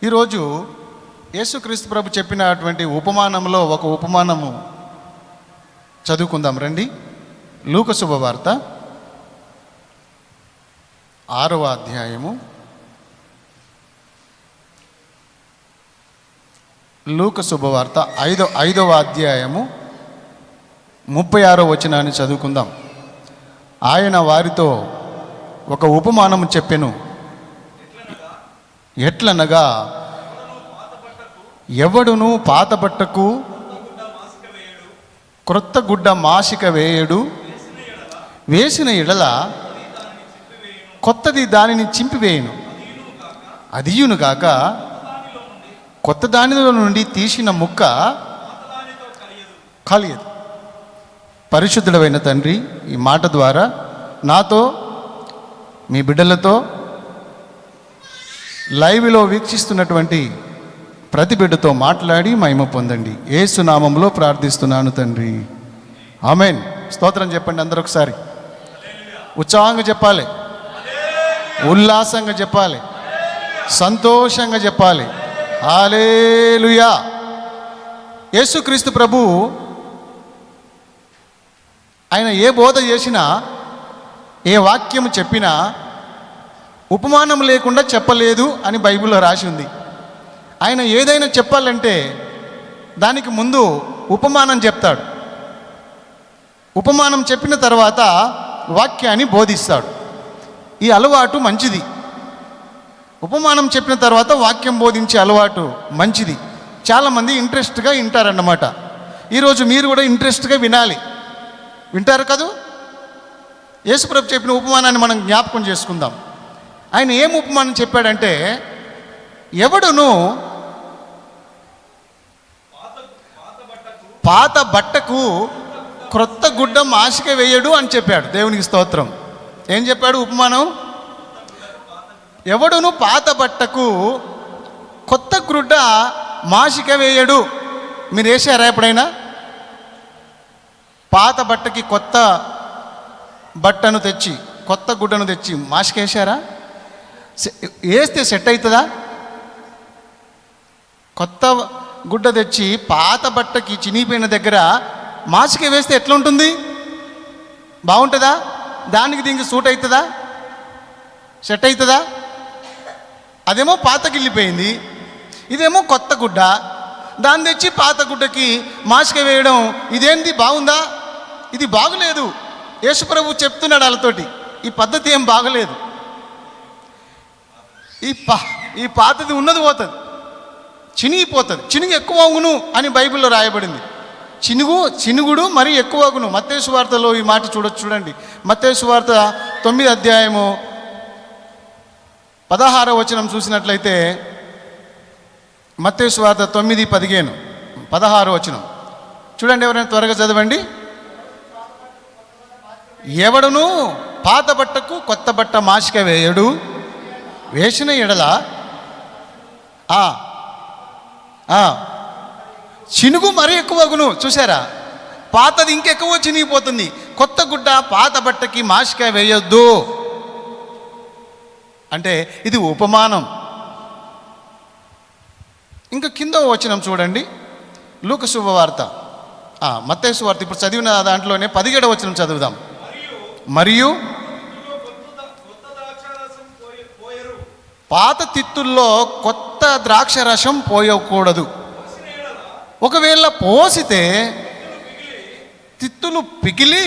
ఈరోజు యేసుక్రీస్తు ప్రభు చెప్పినటువంటి ఉపమానంలో ఒక ఉపమానము చదువుకుందాం రండి. లూకా శుభవార్త 6వ అధ్యాయము. లూకా శుభవార్త 5వ అధ్యాయము 36వ వచనాన్ని చదువుకుందాం. ఆయన వారితో ఒక ఉపమానము చెప్పెను. ఎట్లనగా, ఎవడును పాత బట్టకు క్రొత్త గుడ్డ మాసిక వేయడు, వేసిన ఎడల కొత్తది దానిని చింపివేయును. అదియును గాక కొత్త దానిలో నుండి తీసిన ముక్క కలియదు. పరిశుద్ధుడైన తండ్రి, ఈ మాట ద్వారా నాతో, మీ బిడ్డలతో, లైవ్లో వీక్షిస్తున్నటువంటి ప్రతి బిడ్డతో మాట్లాడి మహిమ పొందండి. యేసు నామములో ప్రార్థిస్తున్నాను తండ్రి, ఆమేన్. స్తోత్రం చెప్పండి అందరూ ఒకసారి. ఉత్సాహంగా చెప్పాలి, ఉల్లాసంగా చెప్పాలి, సంతోషంగా చెప్పాలి. హల్లెలూయా. యేసుక్రీస్తు ప్రభు ఆయన ఏ బోధ చేసినా, ఏ వాక్యము చెప్పినా ఉపమానం లేకుండా చెప్పలేదు అని బైబిల్లో రాసి ఉంది. ఆయన ఏదైనా చెప్పాలంటే దానికి ముందు ఉపమానం చెప్తాడు. ఉపమానం చెప్పిన తర్వాత వాక్యాన్ని బోధిస్తాడు. ఈ అలవాటు మంచిది. ఉపమానం చెప్పిన తర్వాత వాక్యం బోధించే అలవాటు మంచిది. చాలామంది ఇంట్రెస్ట్గా వింటారన్నమాట. ఈరోజు మీరు కూడా ఇంట్రెస్ట్గా వినాలి. వింటారు కదూ? యేసుప్రభు చెప్పిన ఉపమానాన్ని మనం జ్ఞాపకం చేసుకుందాం. ఆయన ఏం ఉపమానం చెప్పాడంటే, ఎవడును పాత బట్టకు క్రొత్త గుడ్డ మాసిక వేయడు అని చెప్పాడు. దేవునికి స్తోత్రం. ఏం చెప్పాడు ఉపమానం? ఎవడును పాత బట్టకు కొత్త గుడ్డ మాసిక వేయడు. మీరు వేసారా ఎప్పుడైనా? పాత బట్టకి కొత్త బట్టను తెచ్చి, కొత్త గుడ్డను తెచ్చి మాసిక వేసారా? వేస్తే సెట్ అవుతుందా? కొత్త గుడ్డ తెచ్చి పాత బట్టకి చినిగిపోయిన దగ్గర మాసిక వేస్తే ఎట్లా ఉంటుంది? బాగుంటుందా? దానికి దీనికి సూట్ అవుతుందా? సెట్ అవుతుందా? అదేమో పాతకిల్లిపోయింది, ఇదేమో కొత్త గుడ్డ. దాన్ని తెచ్చి పాత గుడ్డకి మాసిక వేయడం ఇదేంటి? బాగుందా? ఇది బాగులేదు. యేసుప్రభు చెప్తున్నాడు వాళ్ళతోటి, ఈ పద్ధతి ఏం బాగలేదు. ఈ పాతది ఉన్నది పోతుంది, చినిగిపోతుంది. చినుగు ఎక్కువ అగును అని బైబిల్లో రాయబడింది. చినుగుడు మరి ఎక్కువ అగును. మత్తయి సువార్తలో ఈ మాట చూడండి. మత్తయి సువార్త 9వ అధ్యాయము 16వ వచనం చూసినట్లయితే, మత్తయి సువార్త 9:15, 16వ వచనం చూడండి. ఎవరైనా త్వరగా చదవండి. ఎవడును పాత బట్టకు కొత్త బట్ట మాసిక వేయడు, వేసిన ఎడల చినుగు మరీ ఎక్కువగును. చూసారా? పాతది ఇంకెక్కువ చినిగిపోతుంది. కొత్త గుడ్డ పాత బట్టకి మాసిక వేయొద్దు అంటే ఇది ఉపమానం. ఇంకా కింద వచనం చూడండి. లూకా శుభవార్త, మత్తయి సువార్త ఇప్పుడు చదివిన దాంట్లోనే 17వ వచనం చదువుదాం. మరియు పాత తిత్తుల్లో కొత్త ద్రాక్ష రసం పోయకూడదు. ఒకవేళ పోసితే తిత్తులు పిగిలి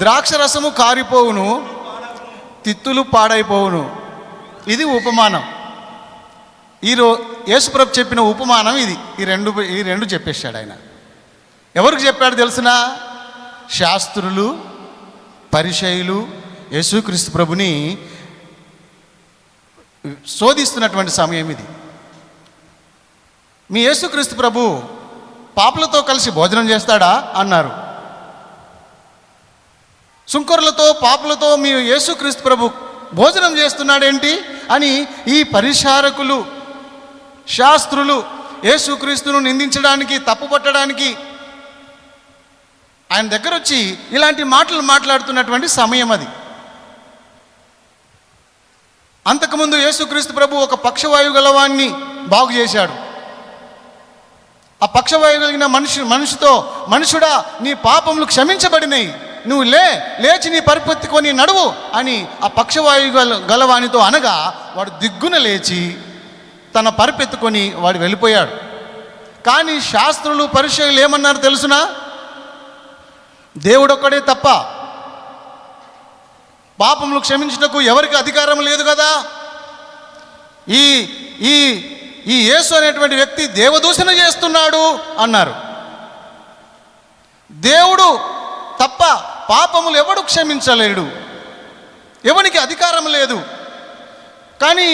ద్రాక్ష రసము కారిపోవును, తిత్తులు పాడైపోవును. ఇది ఉపమానం. యేసుప్రభు చెప్పిన ఉపమానం ఇది. ఈ రెండు చెప్పేశాడు ఆయన. ఎవరికి చెప్పాడు తెలుసునా? శాస్త్రులు, పరిసయ్యులు యేసుక్రీస్తు ప్రభుని శోధిస్తున్నటువంటి సమయం ఇది. మీ యేసుక్రీస్తు ప్రభు పాపులతో కలిసి భోజనం చేస్తాడా అన్నారు. సుంకరులతో, పాపులతో మీ యేసుక్రీస్తు ప్రభు భోజనం చేస్తున్నాడేంటి అని ఈ పరిచారకులు, శాస్త్రులు యేసుక్రీస్తును నిందించడానికి, తప్పుపట్టడానికి ఆయన దగ్గర వచ్చి ఇలాంటి మాటలు మాట్లాడుతున్నటువంటి సమయం అది. అంతకుముందు యేసుక్రీస్తు ప్రభు ఒక పక్షవాయువు గలవాన్ని బాగు చేశాడు. ఆ పక్షవాయువు కలిగిన మనుషుడా, నీ పాపములు క్షమించబడినాయి, నువ్వు లేచి నీ పరిపెత్తుకొని నడువు అని ఆ పక్షవాయువు గలవానితో అనగా వాడు దిగ్గున లేచి తన పరిపెత్తుకొని వాడు వెళ్ళిపోయాడు. కానీ శాస్త్రులు పరిచయులు ఏమన్నారు తెలుసునా? దేవుడొక్కడే తప్ప పాపములు క్షమించుటకు ఎవరికి అధికారం లేదు కదా. ఈ ఈ ఈ యేసు అనేటువంటి వ్యక్తి దేవదూషణ చేస్తున్నాడు అన్నారు. దేవుడు తప్ప పాపములు ఎవడు క్షమించలేడు, ఎవనికి అధికారం లేదు. కానీ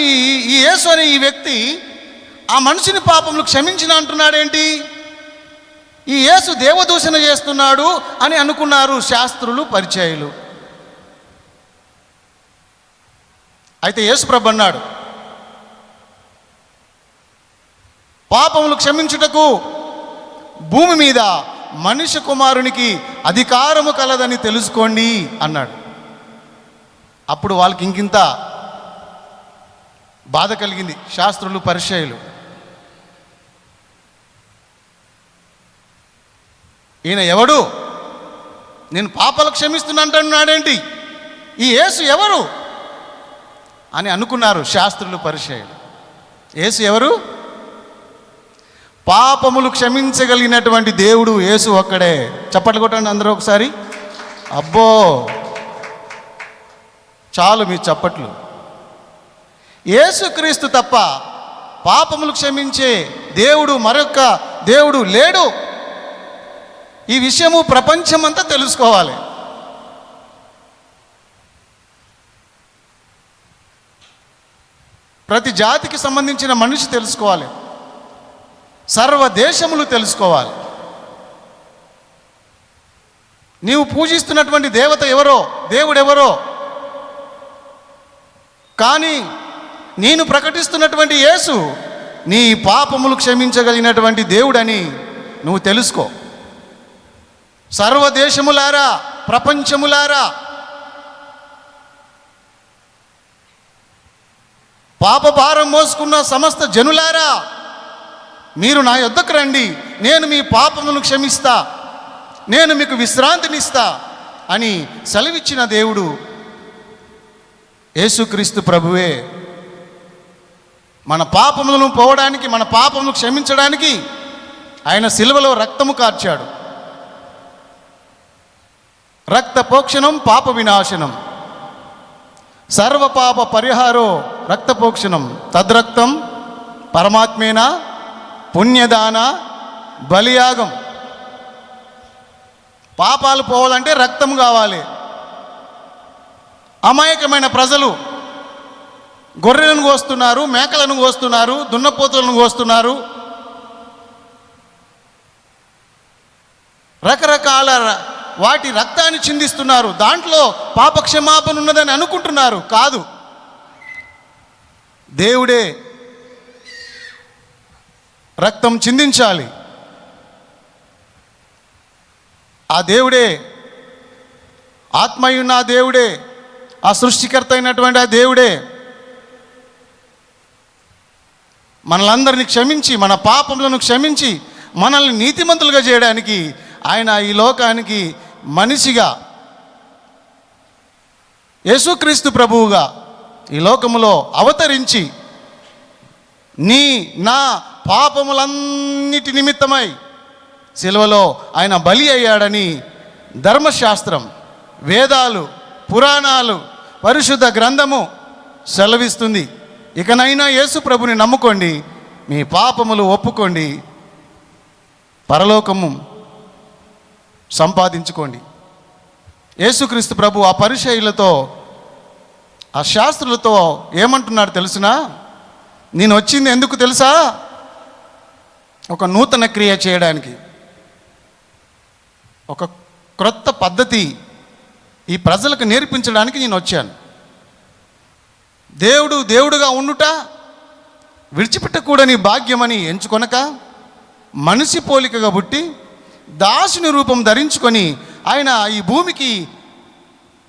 ఈ యేసు అనే ఈ వ్యక్తి ఆ మనిషిని పాపములు క్షమించిన అంటున్నాడేంటి? ఈ యేసు దేవదూషణ చేస్తున్నాడు అని అనుకున్నారు శాస్త్రులు పరిచయులు. అయితే యేసు ప్రభు అన్నాడు, పాపములు క్షమించుటకు భూమి మీద మనుష్య కుమారునికి అధికారము కలదని తెలుసుకోండి అన్నాడు. అప్పుడు వాళ్ళకి ఇంకింత బాధ కలిగింది శాస్త్రులు పరిచయులు. ఈయన ఎవడు? నేను పాపాలు క్షమిస్తున్నంటున్నాడేంటి? ఈ యేసు ఎవరు అని అనుకున్నారు శాస్త్రులు పరిచయులు. యేసు ఎవరు? పాపములు క్షమించగలిగినటువంటి దేవుడు యేసు ఒక్కడే. చప్పట్లు కొట్టండి అందరూ ఒకసారి. అబ్బో, చాలు మీ చప్పట్లు. యేసుక్రీస్తు తప్ప పాపములు క్షమించే దేవుడు మరొక దేవుడు లేడు. ఈ విషయము ప్రపంచమంతా తెలుసుకోవాలి. ప్రతి జాతికి సంబంధించిన మనిషి తెలుసుకోవాలి, సర్వదేశములు తెలుసుకోవాలి. నీవు పూజిస్తున్నటువంటి దేవత ఎవరో, దేవుడెవరో, కానీ నేను ప్రకటిస్తున్నటువంటి యేసు నీ పాపములు క్షమించగలిగినటువంటి దేవుడని నువ్వు తెలుసుకో. సర్వదేశములారా, ప్రపంచములారా, పాపభారం మోసుకున్న సమస్త జనులారా, మీరు నా యొద్దకు రండి, నేను మీ పాపములను క్షమిస్తా, నేను మీకు విశ్రాంతినిస్తా అని సెలవిచ్చిన దేవుడు యేసుక్రీస్తు ప్రభువే. మన పాపములను పోవడానికి, మన పాపములను క్షమించడానికి ఆయన సిలువలో రక్తము కార్చాడు. రక్త ప్రోక్షణం పాప వినాశనం, సర్వపాప పరిహారో రక్తపోక్షణం, తద్రక్తం పరమాత్మేన పుణ్యదాన బలియాగం. పాపాలు పోవాలంటే రక్తం కావాలి. అమాయకమైన ప్రజలు గొర్రెలను కోస్తున్నారు, మేకలను కోస్తున్నారు, దున్నపోతులను కోస్తున్నారు, రకరకాల వాటి రక్తాన్ని చిందిస్తున్నారు. దాంట్లో పాపక్షమాపణ ఉన్నదని అనుకుంటున్నారు. కాదు, దేవుడే రక్తం చిందించాలి. ఆ దేవుడే, ఆత్మయున్న ఆ దేవుడే, ఆ సృష్టికర్త అయినటువంటి ఆ దేవుడే మనలందరినీ క్షమించి, మన పాపములను క్షమించి మనల్ని నీతిమంతులుగా చేయడానికి ఆయన ఈ లోకానికి మనిషిగా, యేసుక్రీస్తు ప్రభువుగా ఈ లోకములో అవతరించి నా పాపములన్నిటి నిమిత్తమై సిలువలో ఆయన బలి అయ్యాడని ధర్మశాస్త్రం, వేదాలు, పురాణాలు, పరిశుద్ధ గ్రంథము సెలవిస్తుంది. ఇకనైనా యేసు ప్రభుని నమ్ముకోండి, మీ పాపములు ఒప్పుకోండి, పరలోకము సంపాదించుకోండి. యేసుక్రీస్తు ప్రభు ఆ పరిచయులతో, ఆ శాస్త్రులతో ఏమంటున్నాడు తెలుసునా? నేను వచ్చింది ఎందుకు తెలుసా? ఒక నూతన క్రియ చేయడానికి, ఒక క్రొత్త పద్ధతి ఈ ప్రజలకు నేర్పించడానికి నేను వచ్చాను. దేవుడుగా ఉండుట విడిచిపెట్టకూడని భాగ్యమని ఎంచుకొనక మనిషి పోలికగా పుట్టి దాసుని రూపం ధరించుకొని ఆయన ఈ భూమికి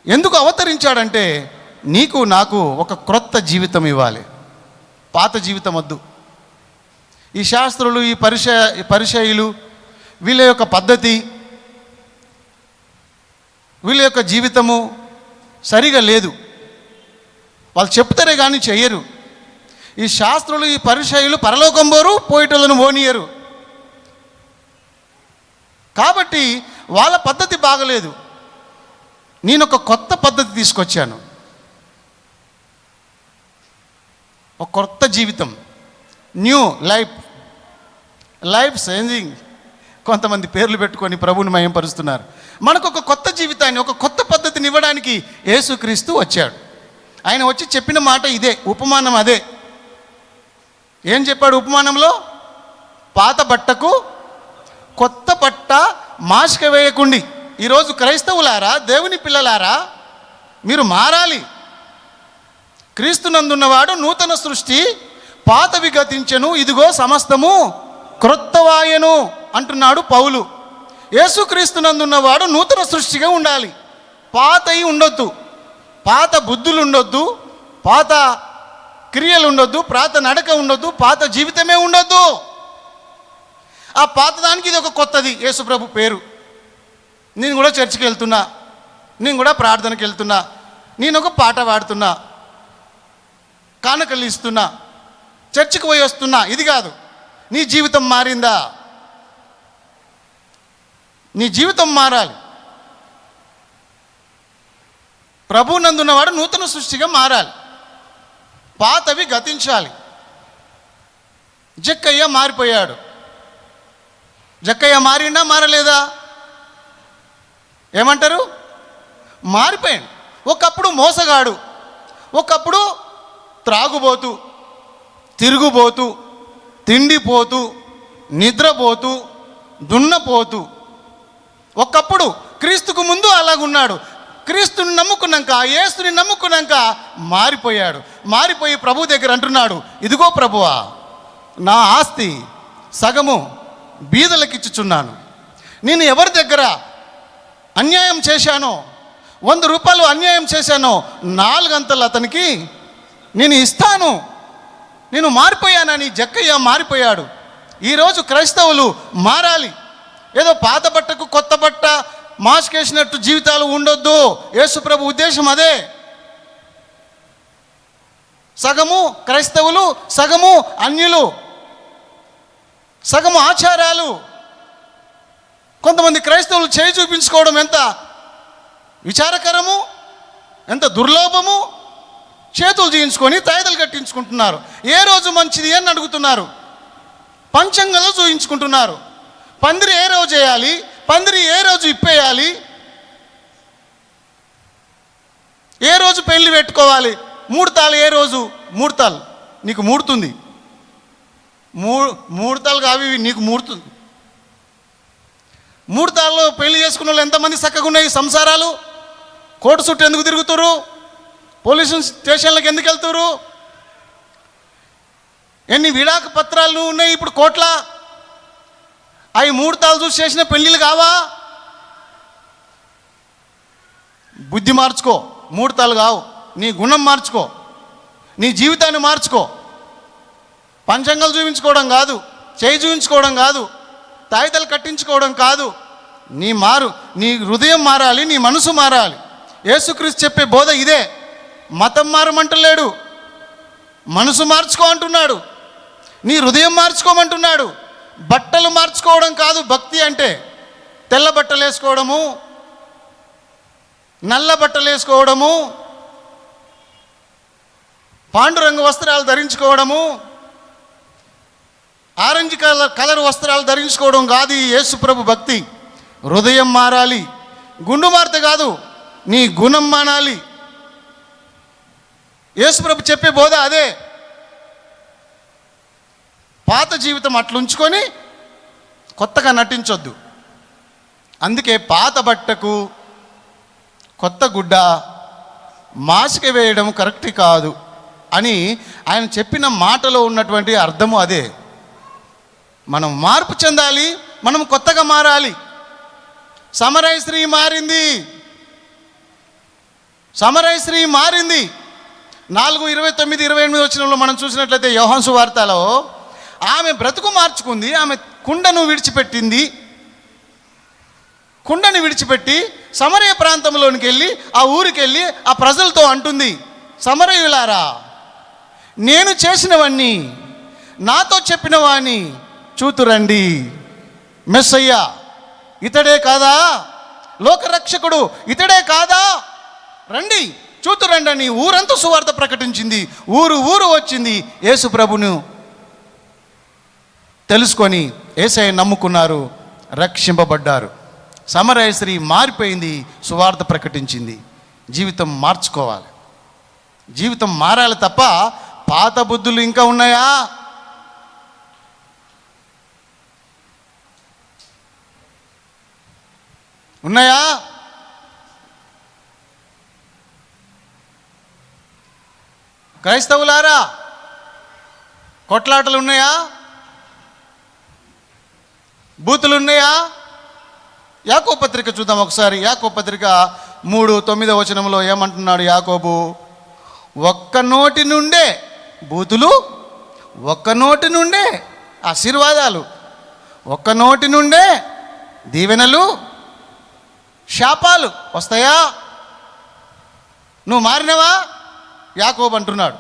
ఎందుకు అవతరించాడంటే నీకు నాకు ఒక క్రొత్త జీవితం ఇవ్వాలి. పాత జీవితం వద్దు. ఈ శాస్త్రులు, ఈ పరిచయులు, వీళ్ళ యొక్క పద్ధతి, వీళ్ళ యొక్క జీవితము సరిగా లేదు. వాళ్ళు చెప్తారే కానీ చెయ్యరు. ఈ శాస్త్రులు, ఈ పరిచయులు పరలోకం పోరు, పోయేటోళ్ళను పోనీయరు. కాబట్టి వాళ్ళ పద్ధతి బాగలేదు. నేను ఒక కొత్త పద్ధతి తీసుకొచ్చాను. ఒక కొత్త జీవితం, న్యూ లైఫ్ చేంజింగ్. కొంతమంది పేర్లు పెట్టుకొని ప్రభువుని మహిమపరుస్తున్నారు. మనకు ఒక కొత్త జీవితాన్ని, ఒక కొత్త పద్ధతిని ఇవ్వడానికి యేసుక్రీస్తు వచ్చాడు. ఆయన వచ్చి చెప్పిన మాట ఇదే, ఉపమానం అదే. ఏం చెప్పాడు ఉపమానంలో? పాత బట్టకు కొత్త బట్ట మాసిక వేయకుండి. ఈరోజు క్రైస్తవులారా, దేవుని పిల్లలారా, మీరు మారాలి. క్రీస్తునందున్నవాడు నూతన సృష్టి, పాతవి గతించెను, ఇదిగో సమస్తము క్రొత్తవాయెను అంటున్నాడు పౌలు. యేసుక్రీస్తునందున్నవాడు నూతన సృష్టిగా ఉండాలి. పాతయి ఉండొద్దు, పాత బుద్ధులు ఉండొద్దు, పాత క్రియలు ఉండొద్దు, పాత నడక ఉండొద్దు, పాత జీవితమే ఉండొద్దు. ఆ పాత దానికి ఇది ఒక కొత్తది. యేసుప్రభు పేరు. నేను కూడా చర్చికి వెళ్తున్నా, నేను కూడా ప్రార్థనకి వెళ్తున్నా, నేను ఒక పాట పాడుతున్నా, కానుకలు ఇస్తున్నా, చర్చికి పోయి వస్తున్నా. ఇది కాదు. నీ జీవితం మారిందా? నీ జీవితం మారాలి. ప్రభువునందున్నవాడు నూతన సృష్టిగా మారాలి. పాతవి గతించాలి. జక్కయ్య మారిపోయాడు. జక్కయ్య మారిండా మారలేదా? ఏమంటారు? మారిపోయాడు. ఒకప్పుడు మోసగాడు, ఒకప్పుడు త్రాగుబోతు, తిరుగుబోతు, తిండిపోతూ, నిద్రపోతూ, దున్నపోతూ. ఒకప్పుడు క్రీస్తుకు ముందు అలాగున్నాడు. క్రీస్తుని నమ్ముకున్నాక, యేసుని నమ్ముకున్నాక మారిపోయాడు. మారిపోయి ప్రభు దగ్గర అంటున్నాడు, ఇదిగో ప్రభువా, నా ఆస్తి సగము బీదలకిచ్చుచున్నాను. నేను ఎవరి దగ్గర అన్యాయం చేశానో, 100 రూపాయలు అన్యాయం చేశానో 4 అంతలు అతనికి నేను ఇస్తాను. నేను మారిపోయానని జక్కయ్య మారిపోయాడు. ఈరోజు క్రైస్తవులు మారాలి. ఏదో పాత బట్టకు కొత్త బట్ట మాస్కేసినట్టు జీవితాలు ఉండొద్దు. యేసుప్రభు ఉద్దేశం అదే. సగము క్రైస్తవులు, సగము అన్యులు, సగము ఆచారాలు. కొంతమంది క్రైస్తవులు చేయి చూపించుకోవడం ఎంత విచారకరము, ఎంత దుర్లభము. చేతులు జీయించుకొని తాయిదలు కట్టించుకుంటున్నారు. ఏ రోజు మంచిది అని అడుగుతున్నారు. పంచంగంలో చూయించుకుంటున్నారు. పందిరి ఏ రోజు వేయాలి, పందిరి ఏ రోజు ఇప్పేయాలి, ఏ రోజు పెళ్లి పెట్టుకోవాలి, ముహూర్తాలు ఏ రోజు, ముహూర్తాలు నీకు ముడుతుంది, ముహూర్తాలు కావి నీకు ముడుతుంది. ముహూర్తాల్లో పెళ్లి చేసుకున్న వాళ్ళు ఎంతమంది చక్కగా ఉన్నాయి సంసారాలు. కోర్టు చుట్టూ ఎందుకు తిరుగుతురు? పోలీసు స్టేషన్లకు ఎందుకు వెళ్తురు? ఎన్ని విడాక పత్రాలు ఉన్నాయి ఇప్పుడు కోట్ల. అవి ముహూర్తాలు చూసి చేసిన పెళ్ళిళ్ళు కావా? బుద్ధి మార్చుకో, ముహూర్తాలు కావు. నీ గుణం మార్చుకో, నీ జీవితాన్ని మార్చుకో. పంచంగాలు చూపించుకోవడం కాదు, చేయి చూపించుకోవడం కాదు, తాయితలు కట్టించుకోవడం కాదు. నీ హృదయం మారాలి, నీ మనసు మారాలి. యేసుక్రీస్తు చెప్పే బోధ ఇదే. మతం మారమంటలేడు, మనసు మార్చుకో అంటున్నాడు, నీ హృదయం మార్చుకోమంటున్నాడు. బట్టలు మార్చుకోవడం కాదు భక్తి అంటే. తెల్ల బట్టలు వేసుకోవడము, నల్ల బట్టలు వేసుకోవడము, పాండురంగు వస్త్రాలు ధరించుకోవడము, ఆరెంజ్ కలర్ వస్త్రాలు ధరించుకోవడం కాదు ఈ యేసుప్రభు భక్తి. హృదయం మారాలి. గుండు మారితే కాదు, నీ గుణం మానాలి. యేసుప్రభు చెప్పే బోధ అదే. పాత జీవితం అట్లుంచుకొని కొత్తగా నటించొద్దు. అందుకే పాత బట్టకు కొత్త గుడ్డ మాసిక వేయడం కరెక్ట్ కాదు అని ఆయన చెప్పిన మాటలో ఉన్నటువంటి అర్థము అదే. మనం మార్పు చెందాలి, మనం కొత్తగా మారాలి. సమరయ స్త్రీ మారింది. సమరయ స్త్రీ మారింది. 4:29-28 వచనంలో మనం చూసినట్లయితే యోహాను సువార్తలో ఆమె బ్రతుకు మార్చుకుంది. ఆమె కుండను విడిచిపెట్టి సమరయ ప్రాంతంలోనికి వెళ్ళి ఆ ఊరికి వెళ్ళి ఆ ప్రజలతో అంటుంది, సమరయులారా, నేను చేసినవన్నీ నాతో చెప్పిన వాణ్ణి చూతురండి. మెస్సయ్య ఇతడే కాదా? లోకరక్షకుడు ఇతడే కాదా? రండి చూతురండి అని ఊరంతా సువార్త ప్రకటించింది. ఊరు వచ్చింది. యేసు ప్రభును తెలుసుకొని యేసయ్య నమ్ముకున్నారు, రక్షింపబడ్డారు. సమరయ స్త్రీ మారిపోయింది, సువార్త ప్రకటించింది. జీవితం మార్చుకోవాలి, జీవితం మారాలి తప్ప పాత బుద్ధులు ఇంకా ఉన్నాయా? క్రైస్తవులారా, కొట్లాటలు ఉన్నాయా? బూతులు ఉన్నాయా? యాకోబు పత్రిక చూద్దాం ఒకసారి. యాకోబు పత్రిక 3:9 వచనంలో ఏమంటున్నాడు యాకోబు? ఒక్క నోటి నుండే బూతులు, ఒక్క నోటి నుండే ఆశీర్వాదాలు, ఒక్క నోటి నుండే దీవెనలు, శాపాలు వస్తాయా? నువ్వు మారినవా? యాకోబు అంటున్నాడు.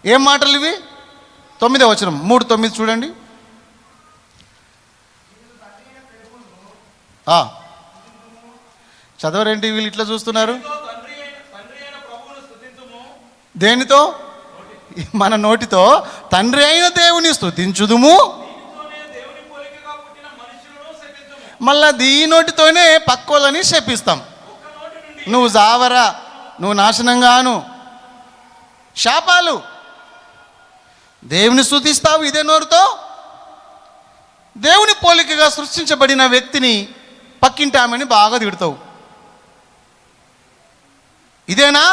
ఏం మాటలు ఇవి? 9వ వచనం 3:9 చూడండి. చదవరేంటి వీళ్ళు ఇట్లా చూస్తున్నారు? దేనితో? మన నోటితో తండ్రి అయిన దేవుని స్తుతించుదుము, మళ్ళా దీ నోటితోనే పక్కోలని శపిస్తాం. నువ్వు జావరా, నువ్వు నాశనంగాను, శాపాలు. దేవుని స్తుతిస్తావు ఇదే నోరుతో. దేవుని పోలికగా సృష్టించబడిన వ్యక్తిని పక్కింటి ఆమెని బాగా తిడతావు. ఇదేనా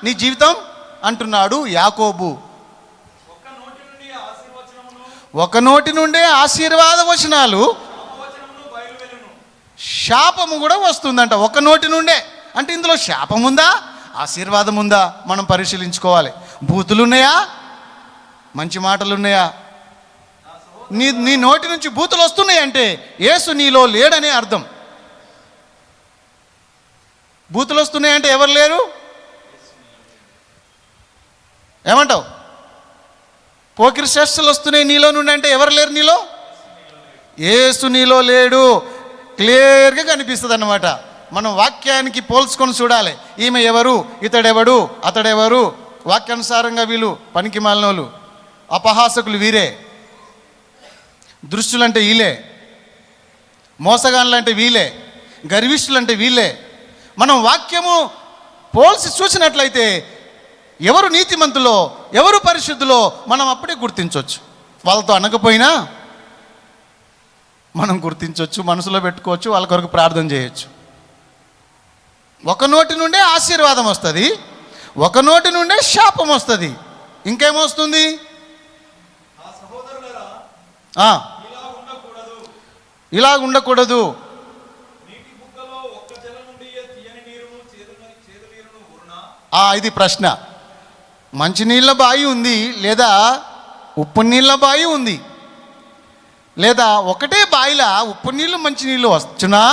నీ జీవితం అంటున్నాడు యాకోబు. ఒక నోటి నుండే ఆశీర్వాద వచనాలు, శాపము కూడా వస్తుందంట. ఒక నోటి నుండే అంటే ఇందులో శాపం ఉందా, ఆశీర్వాదం ఉందా మనం పరిశీలించుకోవాలి. బూతులు ఉన్నాయా, మంచి మాటలు ఉన్నాయా? నీ నోటి నుంచి బూతులు వస్తున్నాయి అంటే యేసు నీలో లేడనే అర్థం. బూతులు వస్తున్నాయంటే ఎవరు లేరు? ఏమంటావు? పోకిరి చేష్టలు వస్తున్నాయి నీలో నుండి అంటే ఎవరు లేరు నీలో? యేసు నీలో లేడు. క్లియర్గా కనిపిస్తుంది అన్నమాట. మనం వాక్యానికి పోల్చుకొని చూడాలి. ఈమె ఎవరు, ఇతడెవడు, అతడెవరు. వాక్యానుసారంగా వీళ్ళు పనికి మాలినోళ్ళు, అపహాసకులు వీరే, దృష్టులంటే వీళ్ళే, మోసగాన్లంటే వీళ్ళే, గర్విష్ఠులంటే వీళ్ళే. మనం వాక్యము పోల్చి చూసినట్లయితే ఎవరు నీతిమంతులో, ఎవరు పరిశుద్ధులో మనం అప్పుడే గుర్తించవచ్చు. వాళ్ళతో అనకపోయినా మనం గుర్తించవచ్చు, మనసులో పెట్టుకోవచ్చు, వాళ్ళ కొరకు ప్రార్థన చేయొచ్చు. ఒక నోటి నుండే ఆశీర్వాదం వస్తుంది, ఒక నోటి నుండే శాపం వస్తుంది. ఇంకేమొస్తుంది? ఇలా ఉండకూడదు. ఇది ప్రశ్న. మంచినీళ్ళ బాయి ఉంది, లేదా ఉప్పు నీళ్ళ బాయి ఉంది, లేదా ఒకటే బాయిలా ఉప్పు నీళ్ళు మంచి నీళ్ళు వచ్చునా?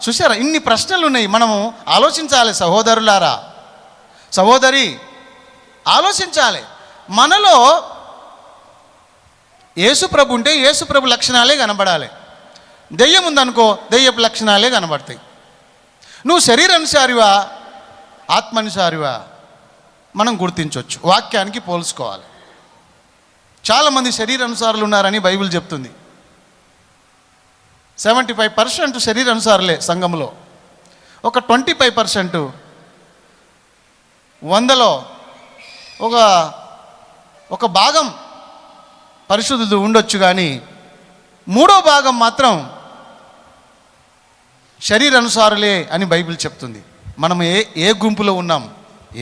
చూసారా, ఇన్ని ప్రశ్నలు ఉన్నాయి. మనము ఆలోచించాలి సహోదరులారా, సహోదరి ఆలోచించాలి. మనలో యేసుప్రభు ఉంటే యేసుప్రభు లక్షణాలే కనబడాలి. దెయ్యం ఉందనుకో, దెయ్యపు లక్షణాలే కనబడతాయి. నువ్వు శరీరానుసారివా, ఆత్మానుసారివా మనం గుర్తించవచ్చు. వాక్యానికి పోల్చుకోవాలి. చాలామంది శరీరానుసారులు ఉన్నారని బైబిల్ చెప్తుంది. 75% శరీరానుసారులే సంఘంలో. ఒక 25% 100లో ఒక భాగం పరిశుద్ధులు ఉండొచ్చు, కానీ 3వ భాగం మాత్రం శరీరానుసారులే అని బైబిల్ చెప్తుంది. మనం ఏ గుంపులో ఉన్నాం,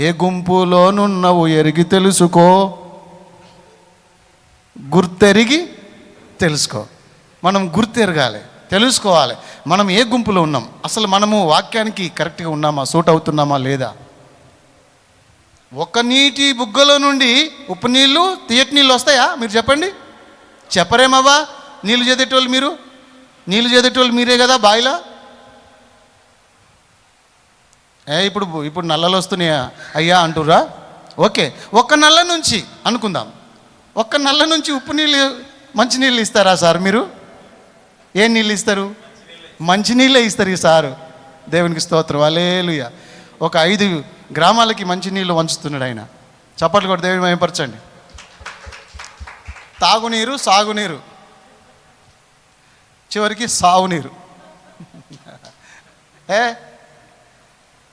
ఏ గుంపులోనున్నావు ఎరిగి తెలుసుకో, గుర్తెరిగి తెలుసుకో. మనం గుర్తెరగాలి, తెలుసుకోవాలి మనం ఏ గుంపులో ఉన్నాం, అసలు మనము వాక్యానికి కరెక్ట్గా ఉన్నామా, సూట్ అవుతున్నామా లేదా. ఒక నీటి బుగ్గలో నుండి ఉప్పు నీళ్ళు తీయటి నీళ్ళు వస్తాయా? మీరు చెప్పండి. చెప్పరేమవ్వా? నీళ్ళు చేదేటోళ్ళు మీరు, నీళ్ళు చేదేటోళ్ళు మీరే కదా బావిలో. ఇప్పుడు నల్లలు వస్తున్నాయా అయ్యా అంటుర్రా? ఓకే, ఒక్క నల్ల నుంచి అనుకుందాం, ఒక్క నల్ల నుంచి ఉప్పు నీళ్ళు మంచి నీళ్ళు ఇస్తారా సార్ మీరు? ఏం నీళ్ళు ఇస్తారు? మంచి నీళ్ళే ఇస్తారు ఈ సారు. దేవునికి స్తోత్రం, హల్లెలూయా. ఒక 5 గ్రామాలకి మంచి నీళ్ళు వంచుతున్నాడు ఆయన. చప్పట్లు కూడా దేవుని మహిమపరచండి. తాగునీరు, సాగునీరు, చివరికి సాగునీరు.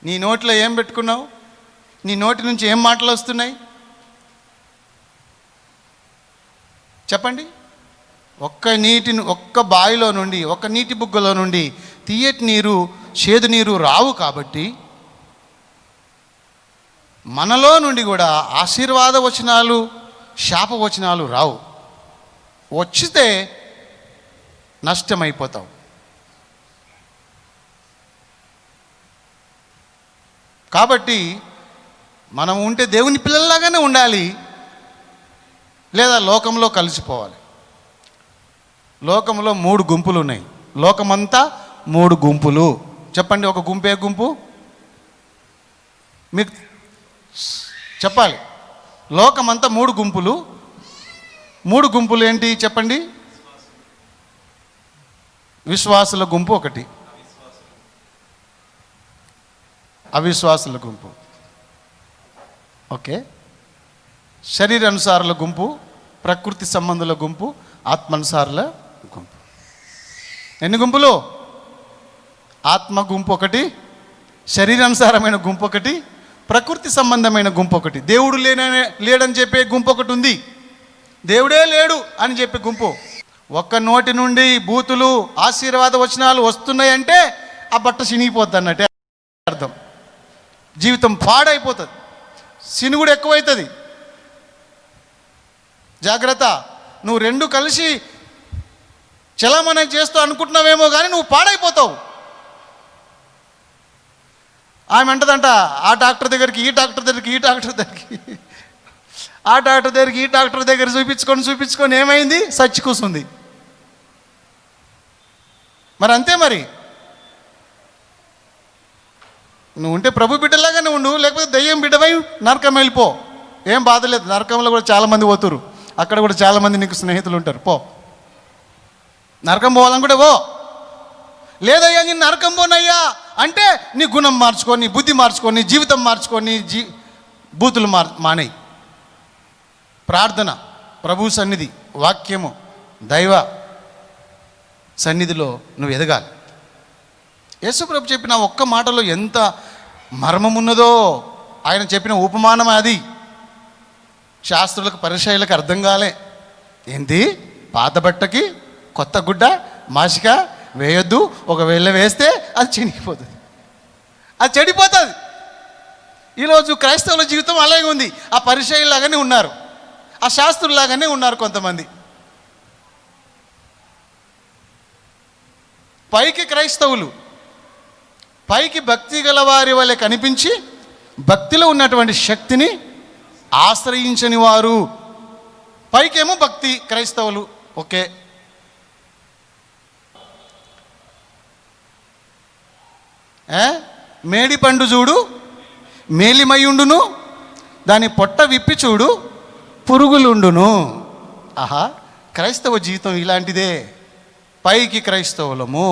నీ నోట్లో ఏం పెట్టుకున్నావు? నీ నోటి నుంచి ఏం మాటలు వస్తున్నాయి చెప్పండి. ఒక్క బావిలో నుండి, ఒక్క నీటి బుగ్గలో నుండి తీయటి నీరు, చేదు నీరు రావు. కాబట్టి మనలో నుండి కూడా ఆశీర్వాద వచనాలు, శాప వచనాలు రావు. వచ్చితే నష్టమైపోతావు. కాబట్టి మనం ఉంటే దేవుని పిల్లల్లాగానే ఉండాలి, లేదా లోకంలో కలిసిపోవాలి. లోకంలో 3 గుంపులు ఉన్నాయి. లోకమంతా 3 గుంపులు. చెప్పండి, ఒక గుంపే గుంపు మీకు చెప్పాలి. లోకమంతా 3 గుంపులు. 3 గుంపులు ఏంటి చెప్పండి? విశ్వాసుల గుంపు ఒకటి, అవిశ్వాసుల గుంపు, ఓకే, శరీరానుసారుల గుంపు, ప్రకృతి సంబంధుల గుంపు, ఆత్మానుసారుల గుంపు. ఎన్ని గుంపులు? ఆత్మ గుంపు ఒకటి, శరీరానుసారమైన గుంపు ఒకటి, ప్రకృతి సంబంధమైన గుంపు ఒకటి, దేవుడు లేడని చెప్పే గుంపు ఒకటి ఉంది, దేవుడే లేడు అని చెప్పే గుంపు. ఒక్క నోటి నుండి బూతులు, ఆశీర్వాద వచనాలు వస్తున్నాయంటే ఆ బట్ట చినిగిపోద్ది అన్నట్టే అర్థం. జీవితం పాడైపోతుంది, సినుగుడు ఎక్కువైతుంది. జాగ్రత్త. నువ్వు 2 కలిసి చలామణి చేస్తూ అనుకుంటున్నావేమో కానీ నువ్వు పాడైపోతావు. ఆమె అంటదంట, ఆ డాక్టర్ దగ్గరికి, ఈ డాక్టర్ దగ్గరికి, ఈ డాక్టర్ దగ్గరికి, ఆ డాక్టర్ దగ్గరికి, ఈ డాక్టర్ దగ్గర చూపించుకొని ఏమైంది? సచ్చి కూసుంది. మరి అంతే. మరి నువ్వు ఉంటే ప్రభు బిడ్డలాగానే ఉండు, లేకపోతే దయ్యం బిడ్డవై నరకం వెళ్ళిపో. ఏం బాధ లేదు. నరకంలో కూడా చాలామంది పోతురు, అక్కడ కూడా చాలామంది నీకు స్నేహితులు ఉంటారు. పో, నరకం పోవాలని కూడా పో. లేదయ్యా నేను నరకం పోనయ్యా అంటే నీ గుణం మార్చుకొని, నీ బుద్ధి మార్చుకొని, జీవితం మార్చుకొని, బూతులు మానేయి. ప్రార్థన, ప్రభు సన్నిధి, వాక్యము, దైవ సన్నిధిలో నువ్వు ఎదగాలి. యేసు ప్రభు చెప్పిన ఒక్క మాటలో ఎంత మర్మమున్నదో. ఆయన చెప్పిన ఉపమానం అది శాస్త్రులకు, పరిచయులకు అర్థం కాలే. ఏంటి? పాత బట్టకి కొత్త గుడ్డ మాసిక వేయొద్దు, ఒకవేళ వేస్తే అది చినిగిపోతుంది, అది చెడిపోతుంది. ఈరోజు క్రైస్తవుల జీవితం అలాగే ఉంది. ఆ పరిచయులాగానే ఉన్నారు, ఆ శాస్త్రులాగానే ఉన్నారు కొంతమంది. పైకి క్రైస్తవులు, పైకి భక్తి గల వారి వలె కనిపించి భక్తిలో ఉన్నటువంటి శక్తిని ఆశ్రయించని వారు. పైకేమో భక్తి, క్రైస్తవులు ఓకే. మేడి పండు చూడు మేలిమయుండును, దాని పొట్ట విప్పి చూడు పురుగులుండును. ఆహా, క్రైస్తవ జీవితం ఇలాంటిదే. పైకి క్రైస్తవులము,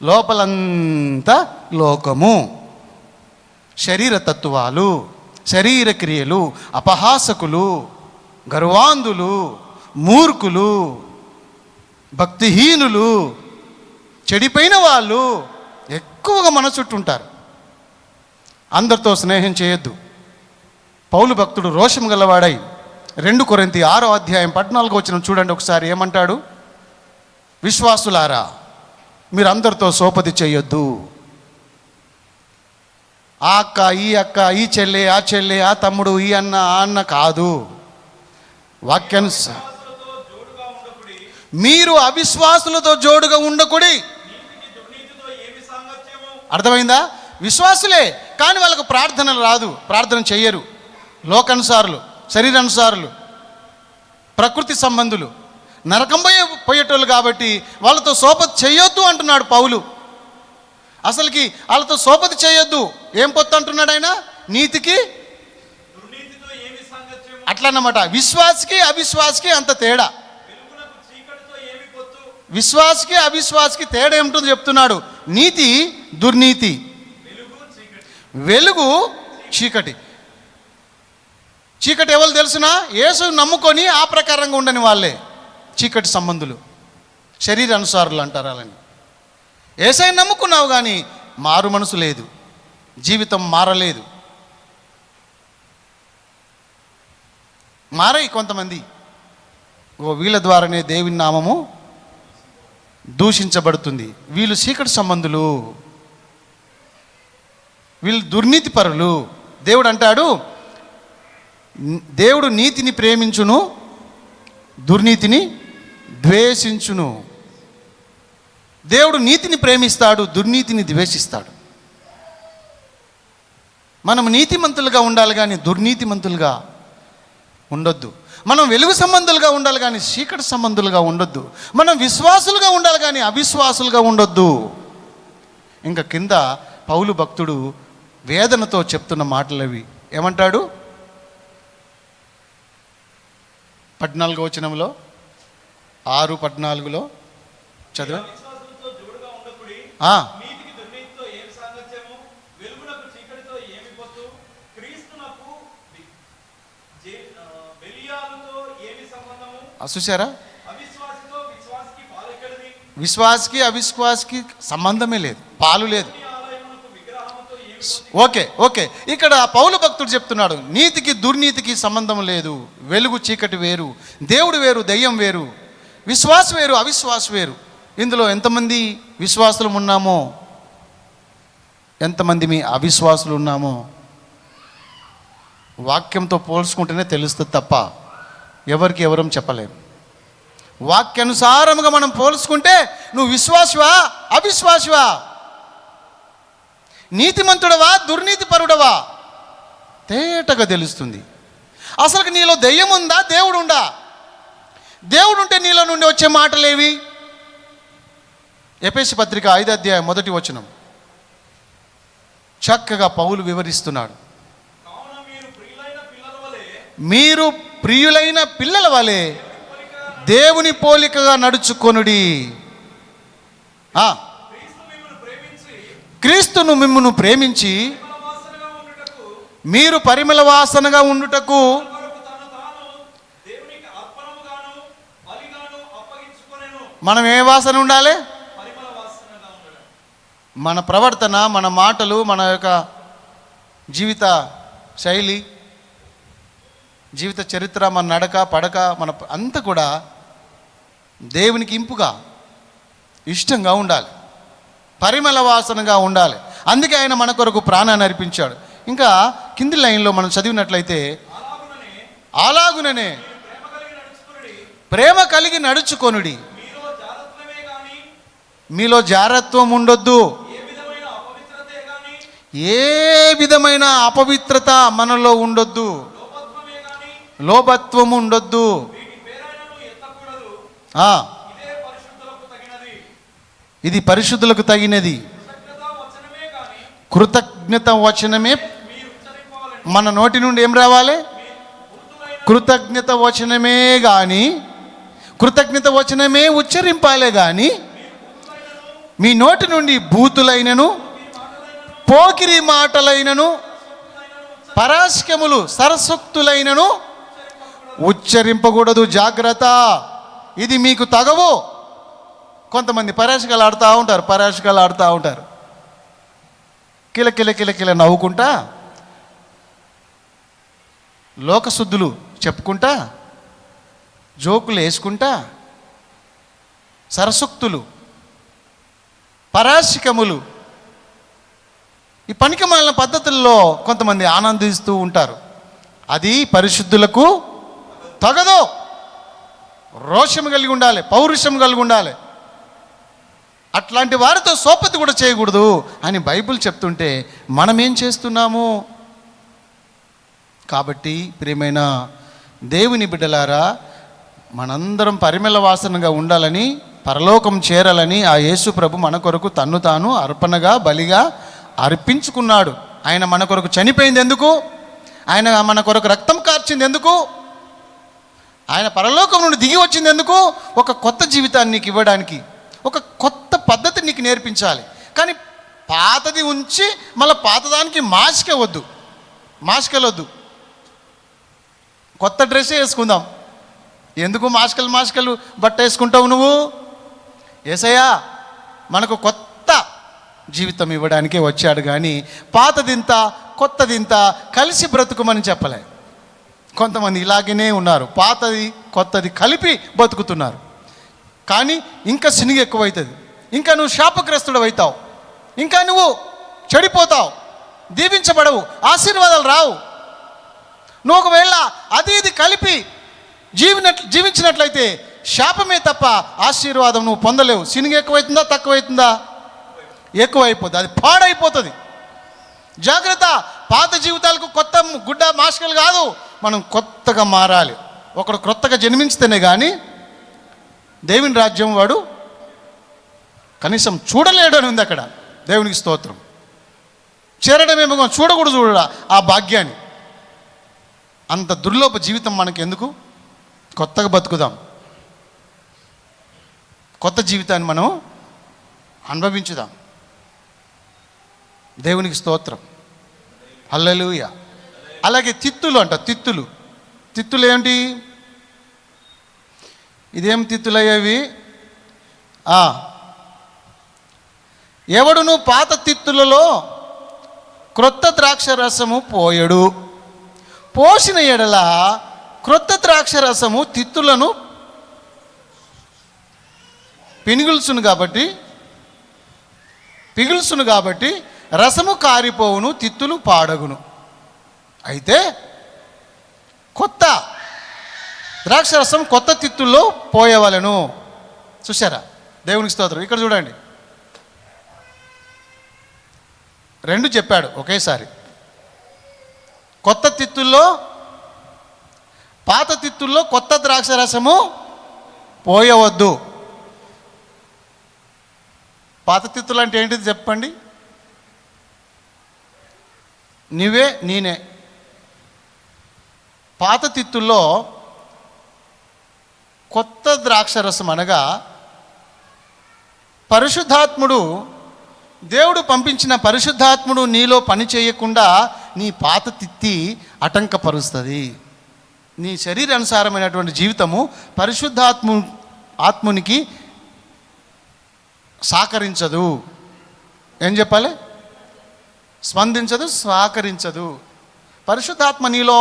లోపలంతా లోకము, శరీర తత్వాలు, శరీర క్రియలు, అపహాసకులు, గర్వాంధులు, మూర్ఖులు, భక్తిహీనులు, చెడిపోయిన వాళ్ళు ఎక్కువగా మన చుట్టూ ఉంటారు. అందరితో స్నేహం చేయొద్దు. పౌలు భక్తుడు రోషం గలవాడై 2 కొరింథీ 6వ అధ్యాయం 14వ వచనం చూడండి ఒకసారి. ఏమంటాడు? విశ్వాసులారా, మీరు అందరితో సోపతి చేయొద్దు. ఆ అక్క, ఈ అక్క, ఈ చెల్లె, ఆ చెల్లె, ఆ తమ్ముడు, ఈ అన్న, ఆ అన్న కాదు. మీరు అవిశ్వాసులతో జోడుగా ఉండకూడి. అర్థమైందా? విశ్వాసులే కానీ వాళ్ళకు ప్రార్థన రాదు, ప్రార్థన చెయ్యరు. లోకానుసారులు, శరీరానుసారులు, ప్రకృతి సంబంధులు, నరకం పోయేటోళ్ళు కాబట్టి వాళ్ళతో సోపతి చేయొద్దు అంటున్నాడు పౌలు. అసలుకి వాళ్ళతో సోపతి చేయొద్దు. ఏం పొత్తు అంటున్నాడు ఆయన? నీతికి అట్లా అన్నమాట. విశ్వాసకి అవిశ్వాసకి అంత తేడా. విశ్వాసకి అవిశ్వాసకి తేడా ఏమిటో చెప్తున్నాడు. నీతి దుర్నీతి, వెలుగు చీకటి. చీకటి ఎవరు తెలుసునా? యేసు నమ్ముకొని ఆ ప్రకారంగా ఉండని వాళ్ళే చీకటి సంబంధులు, శరీరానుసారులు అంటారు. అలాని యేసై నమ్ముకున్నావు కానీ మారు మనసు లేదు, జీవితం మారలేదు. మారాయి కొంతమంది. వీళ్ళ ద్వారానే దేవుని నామము దూషించబడుతుంది. వీళ్ళు చీకటి సంబంధులు, వీళ్ళు దుర్నీతి పరులు. దేవుడు అంటాడు, దేవుడు నీతిని ప్రేమించును, దుర్నీతిని ద్వేషించును. దేవుడు నీతిని ప్రేమిస్తాడు, దుర్నీతిని ద్వేషిస్తాడు. మనం నీతిమంతులుగా ఉండాలి కానీ దుర్నీతిమంతులుగా ఉండొద్దు. మనం వెలుగు సంబంధులుగా ఉండాలి కానీ చీకటి సంబంధులుగా ఉండొద్దు. మనం విశ్వాసులుగా ఉండాలి కానీ అవిశ్వాసులుగా ఉండొద్దు. ఇంకా కింద పౌలు భక్తుడు వేదనతో చెప్తున్న మాటలు అవి. ఏమంటాడు? 14వ వచనంలో, 6:14 చదువు. చూసారా? విశ్వాసకి అవిశ్వాసకి సంబంధమే లేదు, పాలు లేదు. ఓకే ఇక్కడ పౌలు భక్తుడు చెప్తున్నాడు, నీతికి దుర్నీతికి సంబంధం లేదు, వెలుగు చీకటి వేరు, దేవుడు వేరు, దెయ్యం వేరు, విశ్వాస వేరు, అవిశ్వాస వేరు. ఇందులో ఎంతమంది విశ్వాసులు ఉన్నామో, ఎంతమంది మీ అవిశ్వాసులు ఉన్నామో వాక్యంతో పోల్చుకుంటేనే తెలుస్తుంది తప్ప ఎవరికి ఎవరం చెప్పలేము. వాక్యానుసారముగా మనం పోల్చుకుంటే నువ్వు విశ్వాసవా అవిశ్వాసవా, నీతిమంతుడవా దుర్నీతి పరుడవా తేటగా తెలుస్తుంది. అసలు నీలో దెయ్యం ఉందా, దేవుడు ఉందా? దేవుడు ఉంటే నీలో నుండి వచ్చే మాటలేవి? ఎఫెసీ పత్రిక 5వ అధ్యాయం 1వ వచనం చక్కగా పౌలు వివరిస్తున్నాడు. మీరు ప్రియులైన పిల్లల వలె దేవుని పోలికగా నడుచుకొనుడి. క్రీస్తును మిమ్మును ప్రేమించి మీరు పరిమళ వాసనగా ఉండుటకు మనం ఏ వాసన ఉండాలి? మన ప్రవర్తన, మన మాటలు, మన యొక్క జీవిత శైలి, జీవిత చరిత్ర, మన నడక పడక, మన అంతా కూడా దేవునికి ఇంపుగా ఇష్టంగా ఉండాలి, పరిమళ వాసనగా ఉండాలి. అందుకే ఆయన మన కొరకు ప్రాణాన్ని అర్పించాడు. ఇంకా కింది లైన్లో మనం చదివినట్లయితే, అలాగుననే ప్రేమ కలిగి నడుచుకొనుడి. మీలో జారత్వం ఉండొద్దు. ఏ విధమైన అపవిత్రత మనలో ఉండొద్దు, లోభత్వం ఉండొద్దు. ఇది పరిశుద్ధులకు తగినది. కృతజ్ఞత వచనమే మన నోటి నుండి ఏం రావాలి? కృతజ్ఞత వచనమే కానీ, కృతజ్ఞత వచనమే ఉచ్చరింపాలే కానీ మీ నోటి నుండి బూతులైనను, పోకిరి మాటలైనను, పరాశకములు, సరసక్తులైనను ఉచ్చరింపకూడదు. జాగ్రత్త, ఇది మీకు తగవు. కొంతమంది పరాశకాలు ఆడుతూ ఉంటారు. కిల నవ్వుకుంటా, లోకశుద్ధులు చెప్పుకుంటా, జోకులు వేసుకుంటా, సరసక్తులు, పరాశకములు, ఈ పనికిమాలిన పద్ధతుల్లో కొంతమంది ఆనందిస్తూ ఉంటారు. అది పరిశుద్ధులకు తగదు. రోషం కలిగి ఉండాలి, పౌరుషం కలిగి ఉండాలి. అట్లాంటి వారితో సోపతి కూడా చేయకూడదు అని బైబిల్ చెప్తుంటే మనం ఏం చేస్తున్నాము? కాబట్టి ప్రియమైన దేవుని బిడ్డలారా, మనందరం పరిమళ వాసనగా ఉండాలని, పరలోకం చేరాలని ఆ యేసు ప్రభు మన కొరకు తన్ను తాను అర్పణగా బలిగా అర్పించుకున్నాడు. ఆయన మన కొరకు చనిపోయింది ఎందుకు? ఆయన మన కొరకు రక్తం కార్చింది ఎందుకు? ఆయన పరలోకం నుండి దిగి వచ్చింది ఎందుకు? ఒక కొత్త జీవితాన్ని నీకు ఇవ్వడానికి, ఒక కొత్త పద్ధతి నీకు నేర్పించాలి. కానీ పాతది ఉంచి మళ్ళీ పాతదానికి మాసికెళ్ళొద్దు. కొత్త డ్రెస్సే వేసుకుందాం. ఎందుకు మాసికలు బట్ట వేసుకుంటావు నువ్వు? యేసయ్యా మనకు కొత్త జీవితం ఇవ్వడానికే వచ్చాడు, కానీ పాతదింత కొత్తదింత కలిసి బ్రతుకుమని చెప్పలే. కొంతమంది ఇలాగనే ఉన్నారు, పాతది కొత్తది కలిపి బతుకుతున్నారు. కానీ ఇంకా సినిగి ఎక్కువవుతుంది, ఇంకా నువ్వు శాపగ్రస్తుడు అవుతావు, ఇంకా నువ్వు చెడిపోతావు, దీవించబడవు, ఆశీర్వాదాలు రావు. నువ్వు ఒకవేళ అది ఇది కలిపి జీవించినట్లయితే శాపమే తప్ప ఆశీర్వాదం నువ్వు పొందలేవు. సినిగి ఎక్కువైతుందా తక్కువైతుందా? ఎక్కువైపోతుంది, అది పాడైపోతుంది. జాగ్రత్త. పాత జీవితాలకు కొత్త గుడ్డ మాస్కలు కాదు, మనం కొత్తగా మారాలి. ఒకడు కొత్తగా జన్మించితేనే కానీ దేవుని రాజ్యం వాడు కనీసం చూడలేడు అని ఉంది అక్కడ. దేవునికి స్తోత్రం. చేరడమేమో చూడకూడదు ఆ భాగ్యాన్ని. అంత దుర్లోభ జీవితం మనకి ఎందుకు? కొత్తగా బతుకుదాం, కొత్త జీవితాన్ని మనం అనుభవించుదాం. దేవునికి స్తోత్రం. హల్లెలూయా. అలాగే తిత్తులు అంట, తిత్తులు ఏంటి? ఇదేం తిత్తులయ్యేవి? ఎవడును పాత తిత్తులలో క్రొత్త ద్రాక్ష రసము పోయడు, పోసిన ఎడల క్రొత్త ద్రాక్ష రసము తిత్తులను పిగుల్చును కాబట్టి రసము కారిపోవును, తిత్తులు పాడగును. అయితే కొత్త ద్రాక్ష రసం కొత్త తిత్తుల్లో పోయేవాళ్ళను. చూసారా? దేవునికి స్తోత్రం. ఇక్కడ చూడండి, రెండు చెప్పాడు ఒకేసారి. కొత్త తిత్తుల్లో, పాత తిత్తుల్లో కొత్త ద్రాక్ష రసము పోయవద్దు. పాత తిత్తులు అంటే ఏంటిది చెప్పండి? నీవే నేనే. పాత తిత్తుల్లో కొత్త ద్రాక్షరసం అనగా పరిశుద్ధాత్ముడు, దేవుడు పంపించిన పరిశుద్ధాత్ముడు నీలో పని చేయకుండా నీ పాత తిత్తి ఆటంకపరుస్తుంది. నీ శరీరానుసారమైనటువంటి జీవితము ఆత్మునికి సహకరించదు. ఏం చెప్పాలి? స్పందించదు, సహకరించదు. పరిశుద్ధాత్మ నీలో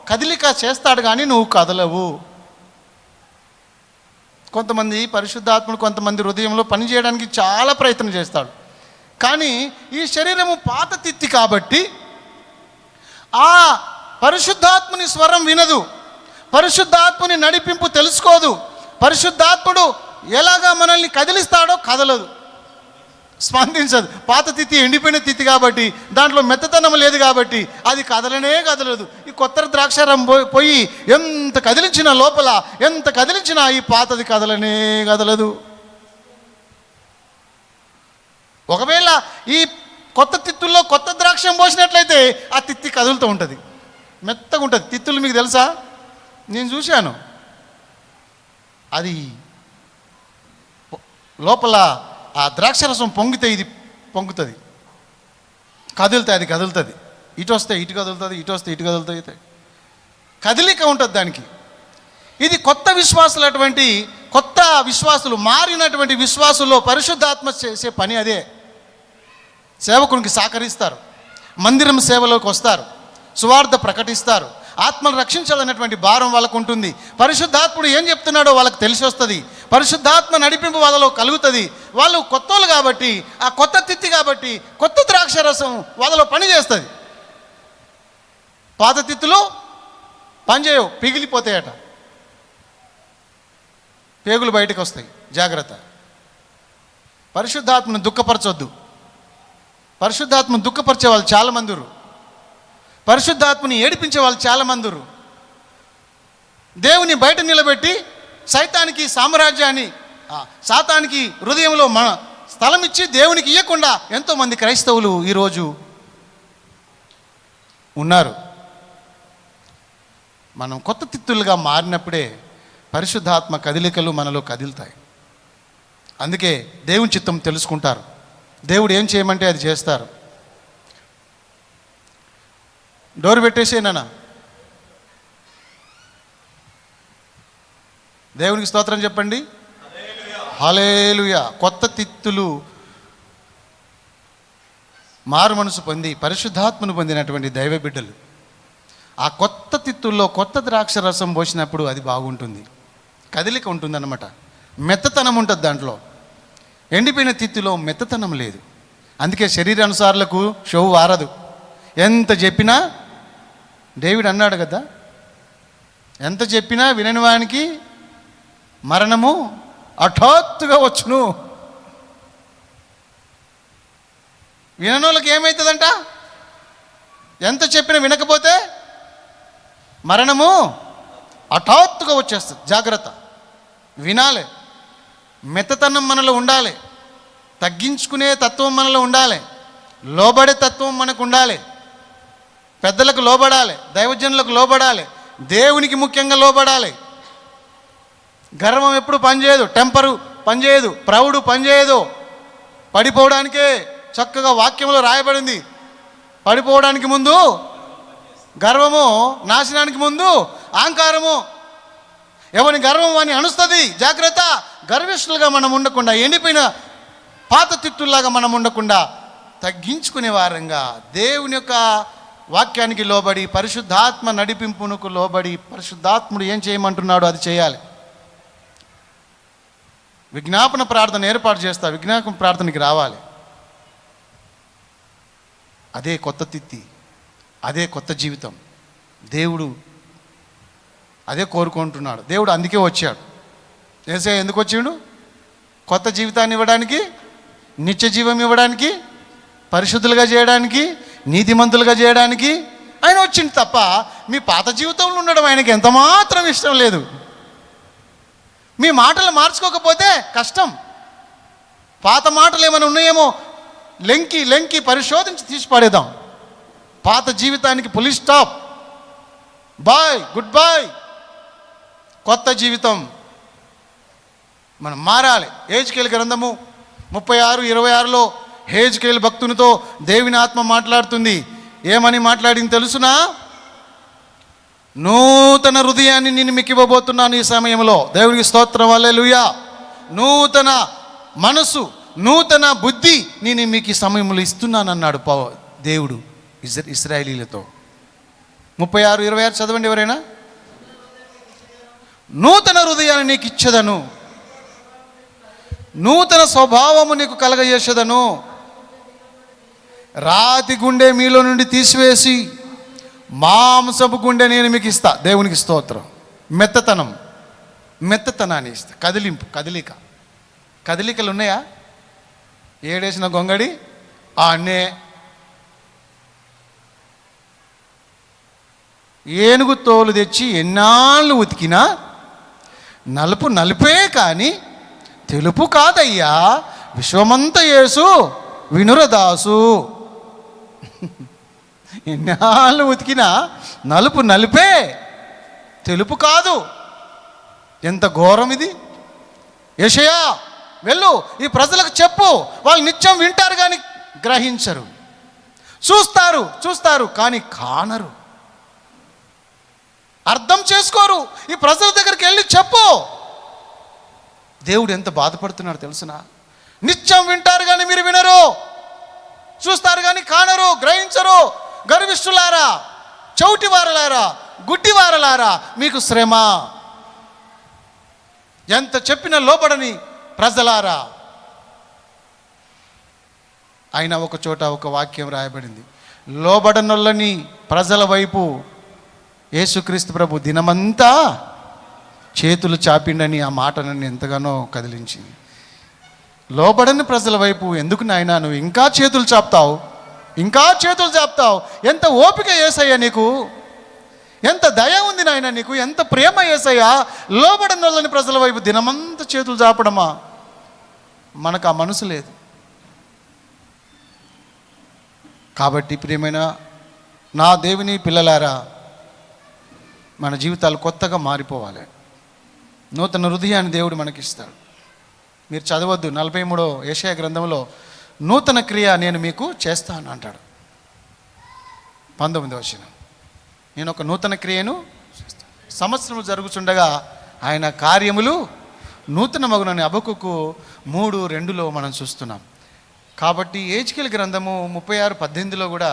కదిలిక చేస్తాడు కానీ నువ్వు కదలవు. కొంతమంది పరిశుద్ధాత్ముడు కొంతమంది హృదయంలో పనిచేయడానికి చాలా ప్రయత్నం చేస్తాడు, కానీ ఈ శరీరము పాత తిత్తి కాబట్టి ఆ పరిశుద్ధాత్ముని స్వరం వినదు, పరిశుద్ధాత్ముని నడిపింపు తెలుసుకోదు. పరిశుద్ధాత్ముడు ఎలాగా మనల్ని కదిలిస్తాడో కదలదు, స్పందించదు. పాత తిత్తి ఎండిపోయిన తిత్తి కాబట్టి, దాంట్లో మెత్తతనం లేదు కాబట్టి అది కదలదు. ఈ కొత్త ద్రాక్షారం పోయి ఎంత కదిలించినా, లోపల ఎంత కదిలించినా ఈ పాతది కదలదు. ఒకవేళ ఈ కొత్త తిత్తుల్లో కొత్త ద్రాక్షం పోసినట్లయితే ఆ తిత్తి కదులుతూ ఉంటుంది, మెత్తగా ఉంటుంది. తిత్తులు మీకు తెలుసా? నేను చూశాను. అది లోపల ఆ ద్రాక్షరసం పొంగితే ఇది పొంగుతుంది, అది కదులుతుంది. ఇటు వస్తే ఇటు కదులుతుంది, ఇటు వస్తే ఇటు కదులుతుంది. కదిలిక ఉంటుంది దానికి. ఇది కొత్త విశ్వాసులు మారినటువంటి విశ్వాసుల్లో పరిశుద్ధాత్మ చేసే పని అదే. సేవకునికి సహకరిస్తారు, మందిరం సేవలోకి వస్తారు, సువార్త ప్రకటిస్తారు, ఆత్మను రక్షించాలనేటువంటి భారం వాళ్ళకు ఉంటుంది. పరిశుద్ధాత్ముడు ఏం చెప్తున్నాడో వాళ్ళకి తెలిసి వస్తుంది. పరిశుద్ధాత్మ నడిపింపు వాళ్ళలో కలుగుతుంది. వాళ్ళు కొత్తోళ్ళు కాబట్టి, ఆ కొత్త తిత్తి కాబట్టి కొత్త ద్రాక్షరసం వాళ్ళలో పని చేస్తుంది. పాత తిత్తులు పనిచేయవు, పిగిలిపోతాయట. పేగులు బయటకు వస్తాయి. జాగ్రత్త. పరిశుద్ధాత్మను దుఃఖపరచొద్దు. పరిశుద్ధాత్మను దుఃఖపరిచే వాళ్ళు చాలామంది ఉన్నారు. పరిశుద్ధాత్మని ఏడిపించే వాళ్ళు చాలామంది ఉన్నారు. దేవుని బయట నిలబెట్టి సైతానికి సామ్రాజ్యాన్ని, సాతానికి హృదయంలో మన స్థలం ఇచ్చి దేవునికి ఇవ్వకుండా ఎంతోమంది క్రైస్తవులు ఈరోజు ఉన్నారు. మనం కొత్త తిత్తులుగా మారినప్పుడే పరిశుద్ధాత్మ కదిలికలు మనలో కదులుతాయి. అందుకే దేవుని చిత్తం తెలుసుకుంటారు. దేవుడు ఏం చేయమంటే అది చేస్తారు. డోర్ పెట్టేసేనా? దేవునికి స్తోత్రం చెప్పండి. హల్లెలూయా. కొత్త తిత్తులు మారు మనసు పొంది పరిశుద్ధాత్మను పొందినటువంటి దైవ బిడ్డలు ఆ కొత్త తిత్తుల్లో కొత్త ద్రాక్ష రసం పోసినప్పుడు అది బాగుంటుంది. కదిలిక ఉంటుందన్నమాట. మెత్తతనం ఉంటుంది దాంట్లో. ఎండిపోయిన తిత్తులో మెత్తతనం లేదు. అందుకే శరీరానుసారులకు షో వారదు. ఎంత చెప్పినా, డేవిడ్ అన్నాడు కదా, ఎంత చెప్పినా వినని వానికి మరణము హఠాత్తుగా వచ్చును. విననోళ్ళకి ఏమవుతుందంట? ఎంత చెప్పినా వినకపోతే మరణము హఠాత్తుగా వచ్చేస్తుంది. జాగ్రత్త. వినాలి. మెత్తతనం మనలో ఉండాలి. తగ్గించుకునే తత్వం మనలో ఉండాలి. లోబడే తత్వం మనకు ఉండాలి. పెద్దలకు లోబడాలి, దైవజనులకు లోబడాలి, దేవునికి ముఖ్యంగా లోబడాలి. గర్వం ఎప్పుడు పనిచేయదు, టెంపరు పనిచేయదు, ప్రౌడు పనిచేయదు. పడిపోవడానికే చక్కగా వాక్యంలో రాయబడింది. పడిపోవడానికి ముందు గర్వము, నాశనానికి ముందు అహంకారము. ఎవరి గర్వం అని అణుస్తుంది. జాగ్రత్త. గర్విష్ఠులుగా మనం ఉండకుండా, ఎండిపోయిన పాత తిత్తుల్లాగా మనం ఉండకుండా తగ్గించుకునే వారంగా దేవుని యొక్క వాక్యానికి లోబడి, పరిశుద్ధాత్మ నడిపింపునకు లోబడి, పరిశుద్ధాత్ముడు ఏం చేయమంటున్నాడో అది చేయాలి. విజ్ఞాపన ప్రార్థన ఏర్పాటు చేస్తా. విజ్ఞాపన ప్రార్థనకి రావాలి. అదే కొత్త తిత్తి, అదే కొత్త జీవితం. దేవుడు అదే కోరుకుంటున్నాడు. దేవుడు అందుకే వచ్చాడు. యేసయ్య ఎందుకు వచ్చాడు? కొత్త జీవితాన్ని ఇవ్వడానికి, నిత్య జీవం ఇవ్వడానికి, పరిశుద్ధులుగా చేయడానికి, నీతిమంతులుగా చేయడానికి ఆయన వచ్చింది తప్ప మీ పాత జీవితంలో ఉండడం ఆయనకి ఎంత మాత్రం ఇష్టం లేదు. మీ మాటలు మార్చుకోకపోతే కష్టం. పాత మాటలు ఏమైనా ఉన్నాయేమో లెంకి పరిశోధించి తీసి పడేద్దాం. పాత జీవితానికి పులి స్టాప్. Bye, good bye. కొత్త జీవితం మనం మారాలి. హేజ్కేలు గ్రంథము 36:26లో హేజ్కేలు భక్తునితో దేవుని ఆత్మ మాట్లాడుతుంది. ఏమని మాట్లాడింది తెలుసునా? నూతన హృదయాన్ని నేను మీకు ఇవ్వబోతున్నాను ఈ సమయంలో. దేవునికి స్తోత్రం, హల్లెలూయా. నూతన మనసు, నూతన బుద్ధి నేను మీకు ఈ సమయంలో ఇస్తున్నాను అన్నాడు దేవుడు ఇశ్రాయేలీలతో. 36:26 చదవండి ఎవరైనా. నూతన హృదయాన్ని నీకు ఇచ్చేదను, నూతన స్వభావము నీకు కలగజేసేదను, రాతి గుండె మీలో నుండి తీసివేసి మాంసపు గుండె నేను మీకు ఇస్తా. దేవునికి స్తోత్రం. మెత్తతనాన్ని ఇస్తా. కదిలింపు, కదిలికలు ఉన్నాయా? ఏడేసిన గొంగడి అన్నే. ఏనుగు తోలు తెచ్చి ఎన్నాళ్ళు ఉతికినా నలుపు నలుపే కానీ తెలుపు కాదయ్యా, విశ్వమంత యేసు వినురదాసు. ఎన్నాళ్ళు ఉతికినా నలుపు నలుపే, తెలుపు కాదు. ఎంత ఘోరం ఇది! యెషయా వెళ్ళు, ఈ ప్రజలకు చెప్పు. వాళ్ళు నిత్యం వింటారు కానీ గ్రహించరు. చూస్తారు కానీ కానరు, అర్థం చేసుకోరు. ఈ ప్రజల దగ్గరికి వెళ్ళి చెప్పు. దేవుడు ఎంత బాధపడుతున్నాడు తెలుసునా? నిత్యం వింటారు కానీ మీరు వినరు, చూస్తారు కానీ కానరు, గ్రహించరు. గర్విష్ఠులారా, చౌటివారలారా, గుడ్డివారలారా, మీకు శ్రమ. ఎంత చెప్పినా లోబడని ప్రజలారా. అయినా ఒక చోట ఒక వాక్యం రాయబడింది. లోబడనొల్లని ప్రజల వైపు యేసుక్రీస్తు ప్రభు దినమంతా చేతులు చాపిండని ఆ మాట నన్ను ఎంతగానో కదిలించింది. లోబడని ప్రజల వైపు ఎందుకు నాయనా నువ్వు ఇంకా చేతులు చాపుతావు, ఇంకా చేతులు చాపుతావు? ఎంత ఓపిక యేసయ్యా నీకు, ఎంత దయ ఉంది నాయన నీకు, ఎంత ప్రేమ యేసయ్యా. లోబడని వాళ్ళని ప్రజల వైపు దినమంతా చేతులు చాపడమా? మనకు ఆ మనసు లేదు. కాబట్టి ప్రియమైన నా దేవుని పిల్లలారా, మన జీవితాలు కొత్తగా మారిపోవాలి. నూతన హృదయాన్ని దేవుడు మనకిస్తాడు. మీరు చదవద్దు, 43వ యెషయా గ్రంథంలో నూతన క్రియ నేను మీకు చేస్తాను అంటాడు. 19వ వచనం, నేను ఒక నూతన క్రియను చేస్తాను. సంవత్సరం జరుగుతుండగా ఆయన కార్యములు నూతన మగునని హబక్కూకు 3:2లో మనం చూస్తున్నాం. కాబట్టి హెజ్కేలు గ్రంథము 36:18లో కూడా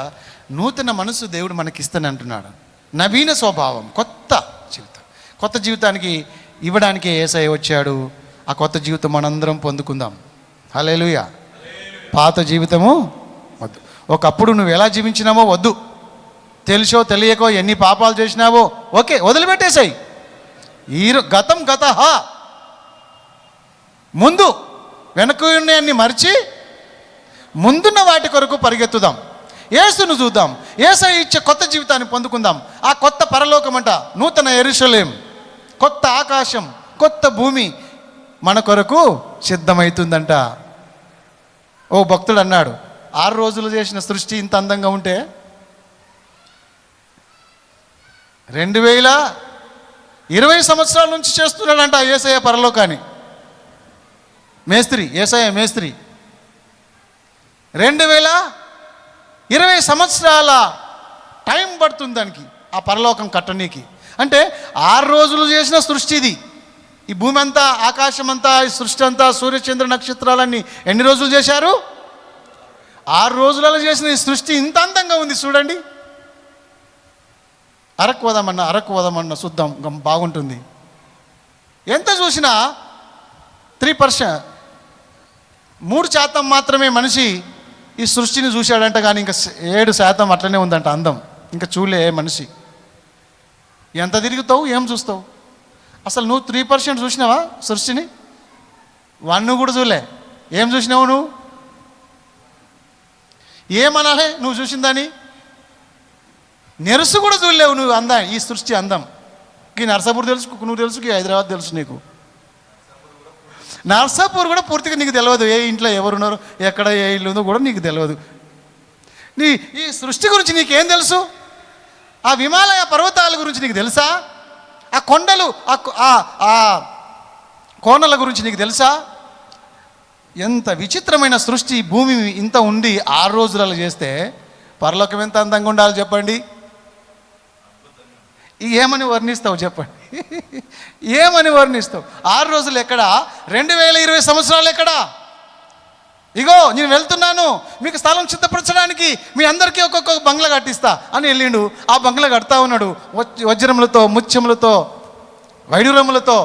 నూతన మనసు దేవుడు మనకిస్తాను అంటున్నాడు. నవీన స్వభావం, కొత్త జీవితం, కొత్త జీవితానికి ఇవ్వడానికే యేసయ్య వచ్చాడు. ఆ కొత్త జీవితం మనందరం పొందుకుందాం. హల్లెలూయా. పాత జీవితము వద్దు. ఒకప్పుడు నువ్వు ఎలా జీవించినావో వద్దు. తెలుసో తెలియకో ఎన్ని పాపాలు చేసినావో ఓకే, వదిలిపెట్టేసాయి. గతం గతః, ముందు వెనక ఉన్నాయన్ని మర్చి ముందున్న వాటి కొరకు పరిగెత్తుదాం. యేసును చూద్దాం. యేసయ్య ఇచ్చే కొత్త జీవితాన్ని పొందుకుందాం. ఆ కొత్త పరలోకమంట, నూతన యెరూషలేం, కొత్త ఆకాశం, కొత్త భూమి మన కొరకు సిద్ధమవుతుందంట. ఓ భక్తుడు అన్నాడు, 6 రోజులు చేసిన సృష్టి ఇంత అందంగా ఉంటే 2020 సంవత్సరాల నుంచి చేస్తున్నాడంట యేసయ్య పరలోకాన్ని. మేస్త్రి, యేసయ్య మేస్త్రి. 2020 సంవత్సరాల టైం పడుతుంది దానికి, ఆ పరలోకం కట్టనీకి. అంటే 6 రోజులు చేసిన సృష్టి ఇది. ఈ భూమి అంతా, ఆకాశం అంతా, ఈ సృష్టి అంతా, సూర్యచంద్ర నక్షత్రాలన్నీ ఎన్ని రోజులు చేశారు? 6 రోజులలో చేసిన ఈ సృష్టి ఇంత అందంగా ఉంది చూడండి. అరకు వదమన్న చూద్దాం, బాగుంటుంది. ఎంత చూసినా 3%, 3% మాత్రమే మనిషి ఈ సృష్టిని చూశాడంట. కానీ ఇంకా 7% అట్లనే ఉందంట అందం. ఇంకా చూలే మనిషి. ఎంత తిరుగుతావు, ఏం చూస్తావు? అసలు నువ్వు 3% చూసినావా సృష్టిని? 1 కూడా చూలే. ఏం చూసినావు నువ్వు? ఏమనాలే నువ్వు చూసిందని? నెరుసు కూడా చూడలేవు నువ్వు అందం, ఈ సృష్టి అందం. ఈ నర్సాపూర్ తెలుసు, నువ్వు తెలుసు, ఈ హైదరాబాద్ తెలుసు నీకు. నర్సాపూర్ కూడా పూర్తిగా నీకు తెలియదు. ఏ ఇంట్లో ఎవరున్నారు, ఎక్కడ ఏ ఇల్లు ఉందో కూడా నీకు తెలియదు. ఈ సృష్టి గురించి నీకేం తెలుసు? ఆ హిమాలయ పర్వతాల గురించి నీకు తెలుసా? ఆ కొండలు, ఆ కోనల గురించి నీకు తెలుసా? ఎంత విచిత్రమైన సృష్టి. భూమి ఇంత ఉండి 6 రోజులలో చేస్తే పరలోకం ఎంత అందంగా ఉండాలి చెప్పండి. ఏమని వర్ణిస్తావు చెప్పండి? ఏమని వర్ణిస్తావు? 6 రోజులు ఎక్కడా? 2020 సంవత్సరాలు ఎక్కడా? ఇగో నేను వెళ్తున్నాను మీకు స్థలం సిద్ధపరచడానికి, మీ అందరికీ ఒక్కొక్క బంగ్లా కట్టిస్తా అని వెళ్ళిండు. ఆ బంగ్లా కడతా ఉన్నాడు వజ్రములతో, ముత్యములతో, వైడూరములతో,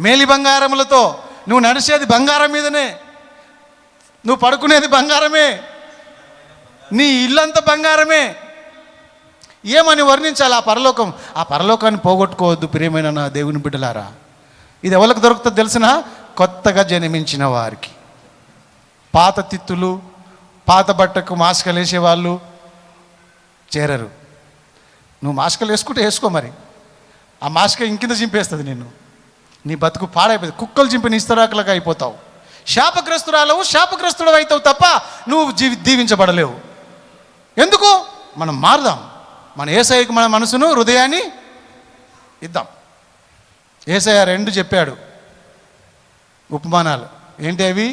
మేలి బంగారములతో. నువ్వు నడిచేది బంగారం మీదనే, నువ్వు పడుకునేది బంగారమే, నీ ఇల్లంతా బంగారమే. ఏమని వర్ణించాలి ఆ పరలోకం? ఆ పరలోకాన్ని పోగొట్టుకోవద్దు ప్రియమైన నా దేవుని బిడ్డలారా. ఇది ఎవరికి దొరుకుతుందో తెలిసిన? కొత్తగా జన్మించిన వారికి. పాత తిత్తులు, పాత బట్టకు మాస్కలు వేసేవాళ్ళు చేరరు. నువ్వు మాస్కలు వేసుకుంటే వేసుకో, మరి ఆ మాస్క ఇంకింద చింపేస్తుంది నిన్ను. నీ బతుకు పాడైపోతుంది. కుక్కలు చింపిన ఇస్తరాకులుగా అయిపోతావు. శాపగ్రస్తురాలవు, శాపగ్రస్తుడు అవుతావు తప్ప నువ్వు దీవించబడలేవు. ఎందుకు? మనం మారుదాం. మన యేసయ్యకు మన మనసును, హృదయాన్ని ఇద్దాం. యేసయ్య 2 చెప్పాడు ఉపమానాలు. ఏంటి అవి?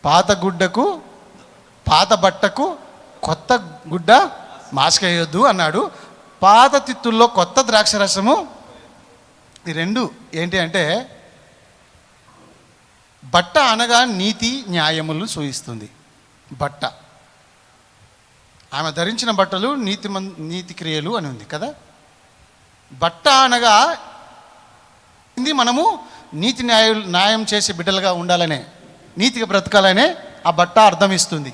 పాత గుడ్డకు, పాత బట్టకు కొత్త గుడ్డ మాస్కేయొద్దు అన్నాడు. పాత తిత్తుల్లో కొత్త ద్రాక్షరసము. ఈ 2 ఏంటి అంటే, బట్ట అనగా నీతి న్యాయములు సూచిస్తుంది. బట్ట, ఆమె ధరించిన బట్టలు నీతి క్రియలు అని ఉంది కదా. బట్ట అనగా మనము నీతి న్యాయం చేసే బిడ్డలుగా ఉండాలనే, నీతిగా బ్రతకాలనే ఆ బట్ట అర్థం ఇస్తుంది.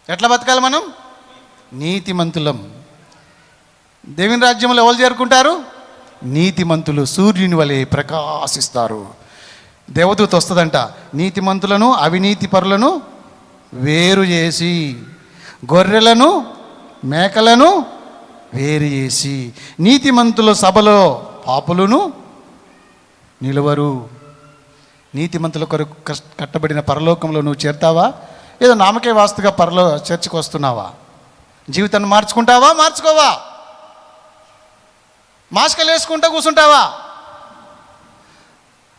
ఎట్లా బతకాలి మనం? నీతిమంతులం. దేవుని రాజ్యంలో ఎవరు చేరుకుంటారు? నీతిమంతులు సూర్యుని వలె ప్రకాశిస్తారు. దేవదూత వస్తుందంట, నీతిమంతులను అవినీతి పరులను వేరు చేసి, గొర్రెలను మేకలను వేరు చేసి, నీతిమంతుల సభలో పాపులను నిలువరు. నీతిమంతుల కొరకు కట్టబడిన పరలోకంలో నువ్వు చేరుతావా? ఏదో నామకే వాస్తుగా చర్చికి వస్తున్నావా? జీవితాన్ని మార్చుకుంటావా? మార్చుకోవా? మాస్కలు వేసుకుంటా కూర్చుంటావా?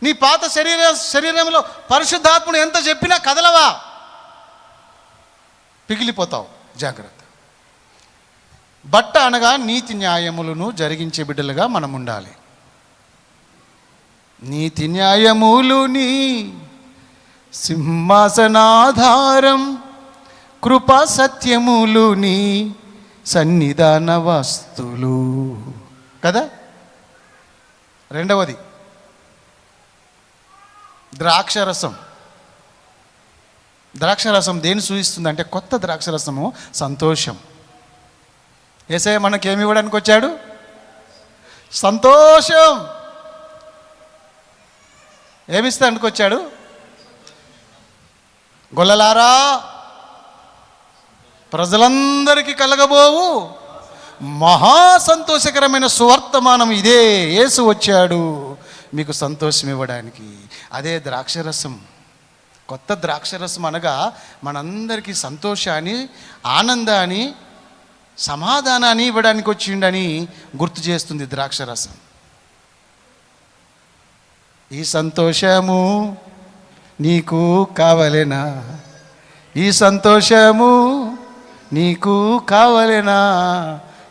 నీ పాత శరీరంలో పరిశుద్ధాత్ముడు ఎంత చెప్పినా కదలవా? పిగిలిపోతావు. జాగ్రత్త. బట్ట అనగా నీతి న్యాయములను జరిగించే బిడ్డలుగా మనం ఉండాలి. నీతి న్యాయములుని సింహాసనాధారం, కృపా సత్యములుని సన్నిధాన వస్తులు కదా. రెండవది ద్రాక్షరసం. ద్రాక్షరసం దేని సూచిస్తుంది అంటే కొత్త ద్రాక్షరసము సంతోషం. యేసయ్య మనకేమి ఇవ్వడానికి వచ్చాడు? సంతోషం. ఏమిస్తానికి వచ్చాడు? గొల్లలారా, ప్రజలందరికీ కలగబోవు మహా సంతోషకరమైన సువర్తమానం ఇదే. యేసు వచ్చాడు మీకు సంతోషం ఇవ్వడానికి. అదే ద్రాక్షరసం. కొత్త ద్రాక్షరసం అనగా మనందరికీ సంతోషాన్ని, ఆనందాన్ని, సమాధానాన్ని ఇవ్వడానికి వచ్చిండని గుర్తు చేస్తుంది ద్రాక్షరసం. ఈ సంతోషము నీకు కావలెనా? ఈ సంతోషము నీకు కావలెనా?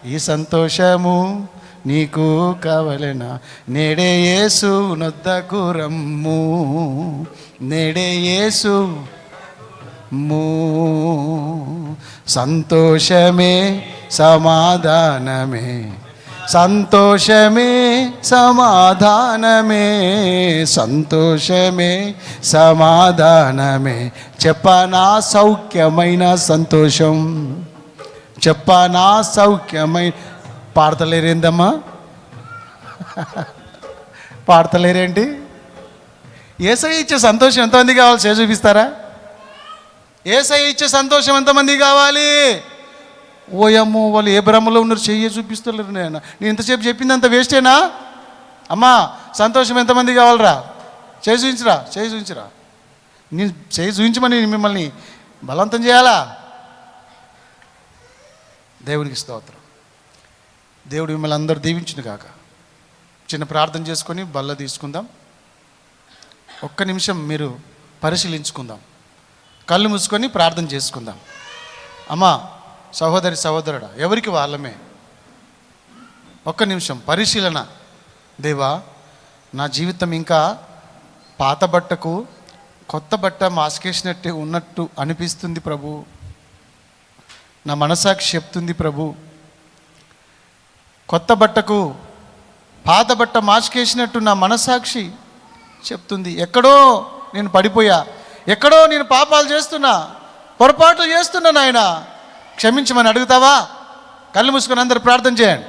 ఈ సంతోషము నీకు కావలెనా? నేడే యేసు నొద్దకు రమ్ము, నేడే యేసు మూ. సంతోషమే సమాధానమే, సంతోషమే సమాధానమే, సంతోషమే సమాధానమే. చెప్పనా సౌఖ్యమైన సంతోషం, చెప్పనా సౌఖ్యమైన. పాడతలేరేందమ్మా? పాడతలేరేంటి? యేసయ్య ఇచ్చే సంతోషం ఎంతమంది కావాలి? చేసి చూపిస్తారా? యేసయ్య ఇచ్చే సంతోషం ఎంతమంది కావాలి? ఓయమ్మో, వాళ్ళు ఏ భ్రమలో ఉన్నారు? చెయ్యి చూపిస్తలేరు. నేను ఇంతసేపు చెప్పింది అంత వేస్టేనా? అమ్మా, సంతోషం ఎంతమంది కావాలరా? చేయి చూపించరా, చేయి చూపించరా. నేను చేయి చూపించమని మిమ్మల్ని బలవంతం చేయాలా? దేవునికి స్తోత్రం. దేవుడు మిమ్మల్ని అందరూ దీవించును కాక. చిన్న ప్రార్థన చేసుకొని బల్ల తీసుకుందాం. ఒక్క నిమిషం మీరు పరిశీలించుకుందాం. కళ్ళు మూసుకొని ప్రార్థన చేసుకుందాం. అమ్మా, సహోదరి సహోదరుడా, ఎవరికి వాళ్ళమే ఒక్క నిమిషం పరిశీలన. దేవా, నా జీవితం ఇంకా పాత బట్టకు కొత్త బట్ట మాస్కేసినట్టే ఉన్నట్టు అనిపిస్తుంది ప్రభు. నా మనసాక్షి చెప్తుంది ప్రభు, కొత్త బట్టకు పాత బట్ట మాస్కేసినట్టు నా మనసాక్షి చెప్తుంది. ఎక్కడో నేను పడిపోయా, ఎక్కడో నేను పాపాలు చేస్తున్నా, పొరపాటు చేస్తున్నా. నాయన క్షమించమని అడుగుతావా? కళ్ళు మూసుకొని అందరూ ప్రార్థన చేయండి.